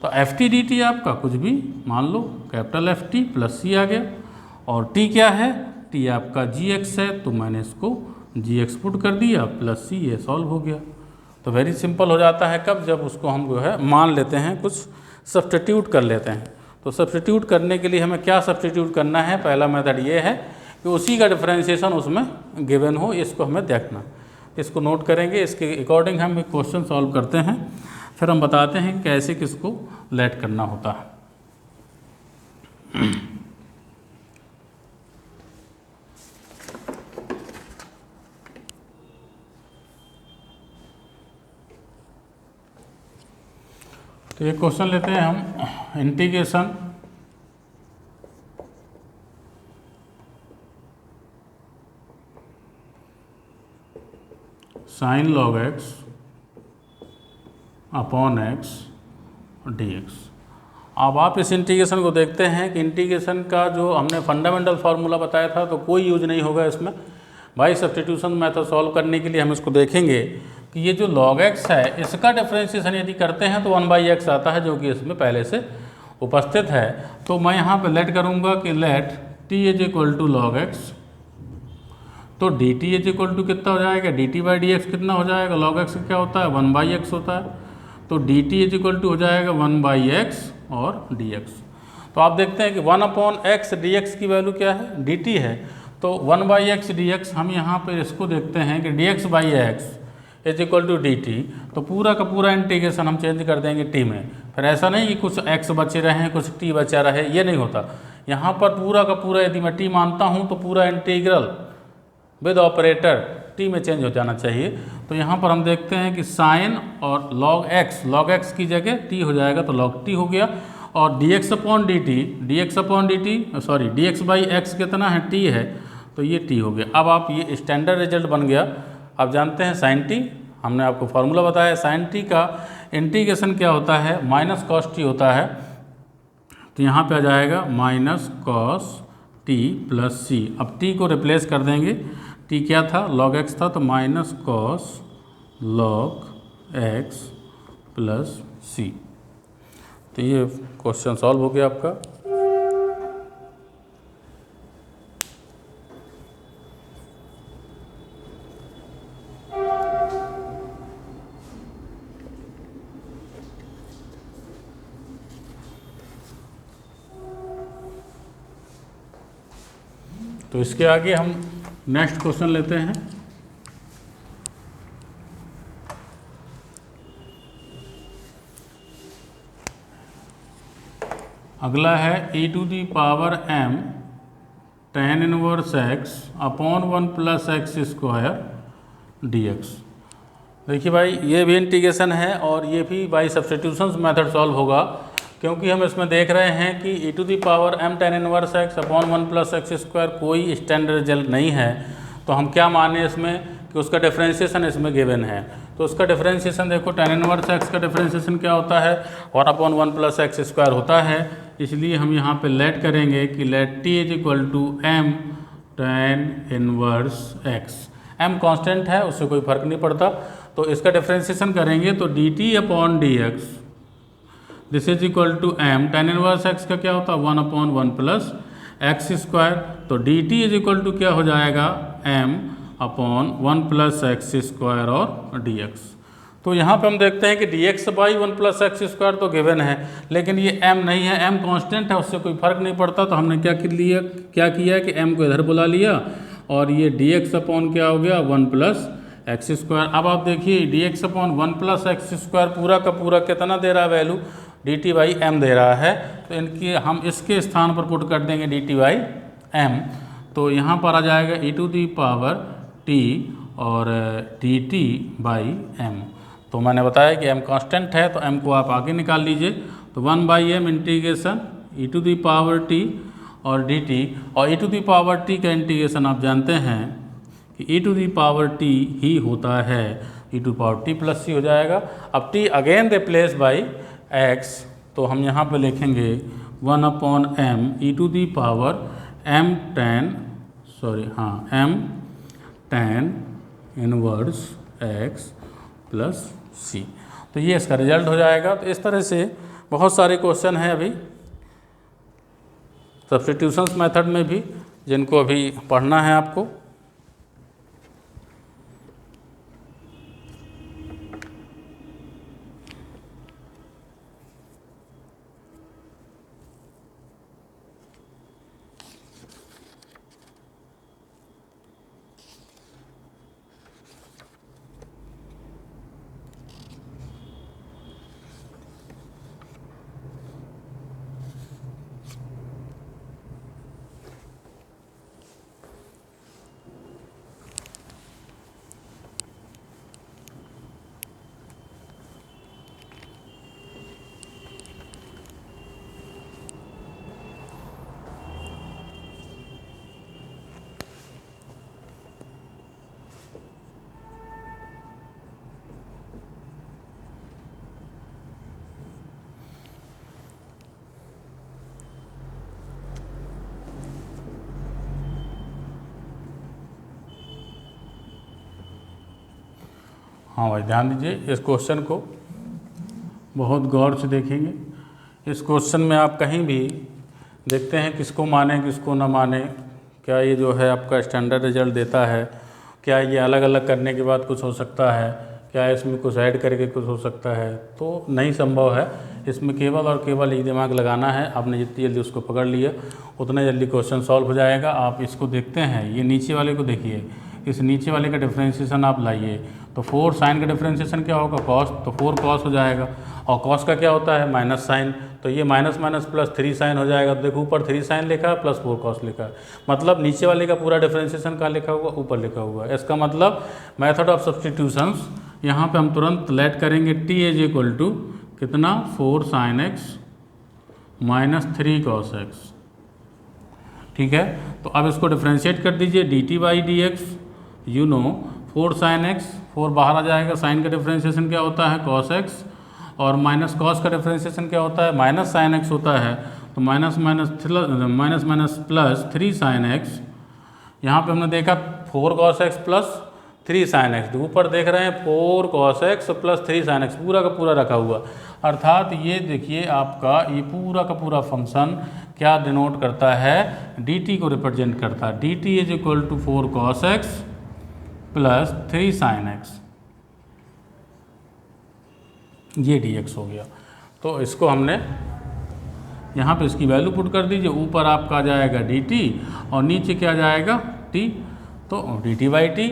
तो ft dt आपका कुछ भी मान लो कैपिटल ft प्लस c आ गया, और t क्या है, t आपका gx है, तो मैंने इसको जी एक्स पुट कर दिया प्लस सी, ये सॉल्व हो गया। तो वेरी सिंपल हो जाता है कब, जब उसको हम जो है मान लेते हैं, कुछ सब्स्टिट्यूट कर लेते हैं। तो सब्स्टिट्यूट करने के लिए हमें क्या सब्स्टिट्यूट करना है, पहला मेथड ये है कि उसी का डिफरेंशिएशन उसमें गिवन हो, इसको हमें देखना। इसको नोट करेंगे, इसके अकॉर्डिंग हम एक क्वेश्चन सॉल्व करते हैं, फिर हम बताते हैं कैसे किसको लेट करना होता है। तो एक क्वेश्चन लेते हैं हम, integration sign log x upon x D x. अब आप इस इंटीग्रेशन को देखते हैं कि इंटीग्रेशन का जो हमने फंडामेंटल फार्मूला बताया था, तो कोई यूज नहीं होगा इसमें। बाई सब्स्टिट्यूशन मेथड सॉल्व करने के लिए हम इसको देखेंगे कि ये जो log x है, इसका डिफरेंशिएशन यदि करते हैं तो 1/x आता है, जो कि इसमें पहले से उपस्थित है। तो मैं यहाँ पे लेट करूँगा कि let t is equal to log x, तो dt इज इक्वल टू कितना हो जाएगा, dt/dx कितना हो जाएगा, log x क्या होता है 1/x होता है, तो dt इज इक्वल टू हो जाएगा 1/x और dx। तो आप देखते हैं कि 1/x dx की वैल्यू क्या है, dt है, तो 1/x dx हम यहाँ पर इसको देखते हैं कि dx/x is equal to d t. तो पूरा का पूरा इंटीग्रेशन हम चेंज कर देंगे टी में। फिर ऐसा नहीं कि कुछ x बचे रहे कुछ t बचा रहे, ये नहीं होता। यहाँ पर पूरा का पूरा यदि मैं t मानता हूँ तो पूरा इंटीग्रल विद ऑपरेटर t में चेंज हो जाना चाहिए। तो यहाँ पर हम देखते हैं कि साइन और log x की जगह t हो जाएगा, तो log t हो गया, और dx/x कितना है, t है, तो ये t हो गया। अब आप ये स्टैंडर्ड रिजल्ट बन गया। आप जानते हैं साइन टी, हमने आपको फार्मूला बताया, साइन टी का इंटीग्रेशन क्या होता है, माइनस कॉस टी होता है। तो यहाँ पे आ जाएगा माइनस कॉस टी प्लस सी। अब टी को रिप्लेस कर देंगे, टी क्या था, log x था, तो minus cos log x plus c. तो ये क्वेश्चन सॉल्व हो गया आपका। तो इसके आगे हम नेक्स्ट क्वेश्चन लेते हैं। अगला है e to the power m tan inverse x upon 1 plus x square d x. देखिए भाई, ये भी इंटीग्रेशन है और ये भी बाई सब्स्टिट्यूशन मेथड सॉल्व होगा, क्योंकि हम इसमें देख रहे हैं कि e to the power m tan inverse x upon 1 plus x square कोई स्टैंडर्ड रिजल्ट नहीं है। तो हम क्या माने इसमें कि उसका डिफरेंशिएशन इसमें गिवन है। तो उसका डिफरेंशिएशन देखो, tan इनवर्स x का डिफरेंशिएशन क्या होता है, 1/1 प्लस एक्स स्क्वायर होता है। इसलिए हम यहाँ पे लेट करेंगे कि let t is equal to m tan inverse x। m constant है, उससे कोई फर्क नहीं पड़ता। तो इसका डिफरेंशिएशन करेंगे तो dt/dx this is equal to m tan inverse x का क्या होता है 1/1 प्लस एक्स स्क्वायर। तो dt इज इक्वल टू क्या हो जाएगा m/1 प्लस एक्स स्क्वायर और dx। तो यहाँ पे हम देखते हैं कि dx/1 प्लस एक्स स्क्वायर तो गिवन है, लेकिन ये m नहीं है, m कांस्टेंट है, उससे कोई फर्क नहीं पड़ता। तो हमने क्या किया कि m को इधर बुला लिया और ये dx अपॉन क्या हो गया 1 प्लस एक्स स्क्वायर। अब आप देखिए dx/1 प्लस एक्स स्क्वायर पूरा का पूरा कितना दे रहा है वैल्यू, dt/m दे रहा है। तो इनकी हम इसके स्थान पर पुट कर देंगे dt/m। तो यहाँ पर आ जाएगा e to the power t और dt/m। तो मैंने बताया कि m कांस्टेंट है, तो m को आप आगे निकाल लीजिए। तो 1/m integration e to the power t और dt, और e to the power t का इंटीग्रेशन आप जानते हैं कि e to the power t ही होता है, e to power t plus c हो जाएगा। अब t again replace by x, तो हम यहाँ पे लिखेंगे 1/m e to the power m tan inverse x plus c। तो ये इसका रिजल्ट हो जाएगा। तो इस तरह से बहुत सारे क्वेश्चन हैं अभी सब्स्टिट्यूशंस मेथड में भी, जिनको अभी पढ़ना है आपको। हाँ भाई ध्यान दीजिए, इस क्वेश्चन को बहुत गौर से देखेंगे। इस क्वेश्चन में आप कहीं भी देखते हैं किसको माने किसको ना माने, क्या ये जो है आपका स्टैंडर्ड रिजल्ट देता है, क्या ये अलग अलग करने के बाद कुछ हो सकता है, क्या इसमें कुछ ऐड करके कुछ हो सकता है, तो नहीं संभव है। इसमें केवल और केवल ये दिमाग लगाना है। आपने जितनी जल्दी उसको पकड़ लिया उतना जल्दी क्वेश्चन सॉल्व हो जाएगा। आप इसको देखते हैं, ये नीचे वाले को देखिए, इस नीचे वाले का डिफ्रेंशिएशन आप लाइए तो 4 साइन का डिफ्रेंशिएशन क्या होगा, कॉस, तो 4 कॉस हो जाएगा। और कॉस का क्या होता है, माइनस साइन, तो ये माइनस माइनस प्लस 3 साइन हो जाएगा। तो देखो ऊपर 3 साइन लिखा है प्लस 4 कॉस लिखा है, मतलब नीचे वाले का पूरा डिफ्रेंशिएशन का लिखा हुआ ऊपर लिखा हुआ है। इसका मतलब मेथड ऑफ सब्स्टिट्यूशंस, यहाँ पे हम तुरंत लेट करेंगे t इज इक्वल टू कितना, 4 sine x minus 3 cos x. ठीक है, तो अब इसको डिफ्रेंशिएट कर दीजिए, D T by D x, you know 4 sine x, 4 बाहर आ जाएगा, साइन का डिफ्रेंशिएशन क्या होता है, कॉस एक्स, और माइनस कॉस का डिफ्रेंशिएशन क्या होता है, माइनस साइन एक्स होता है। तो minus minus plus 3 sine x, यहाँ पे हमने देखा 4 cos x plus 3 sine x, ऊपर देख रहे हैं 4 cos x plus 3 sine x पूरा का पूरा रखा हुआ। अर्थात ये देखिए आपका ये पूरा का पूरा फंक्शन क्या डिनोट करता है, dt को रिप्रेजेंट करता है। dt is equal to 4 cos x plus 3 sine x, ये dx हो गया। तो इसको हमने यहाँ पे इसकी वैल्यू पुट कर दीजिए, ऊपर आपका आ जाएगा dt और नीचे क्या जाएगा t, तो dt by T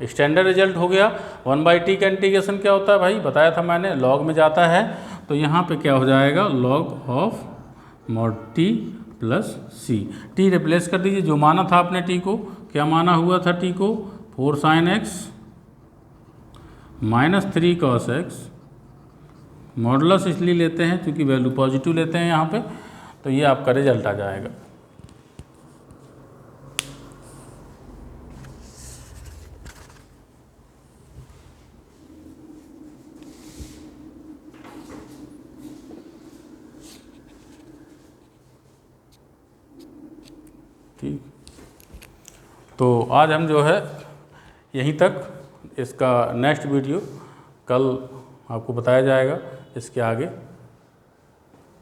standard result हो गया। 1/t का इंटीग्रेशन क्या होता है भाई, बताया था मैंने, लॉग में जाता है। तो यहाँ पे क्या हो जाएगा, log of mod t plus c, t replace कर दीजिए, जो माना था आपने t को, क्या माना हुआ था t को, 4 sine x minus 3 cos x, modulus इसलिए लेते हैं क्योंकि वैल्यू पॉजिटिव लेते हैं यहाँ पे, तो ये आपका रिजल्ट आ जाएगा। ठीक, तो आज हम जो है यहीं तक, इसका नेक्स्ट वीडियो कल आपको बताया जाएगा इसके आगे।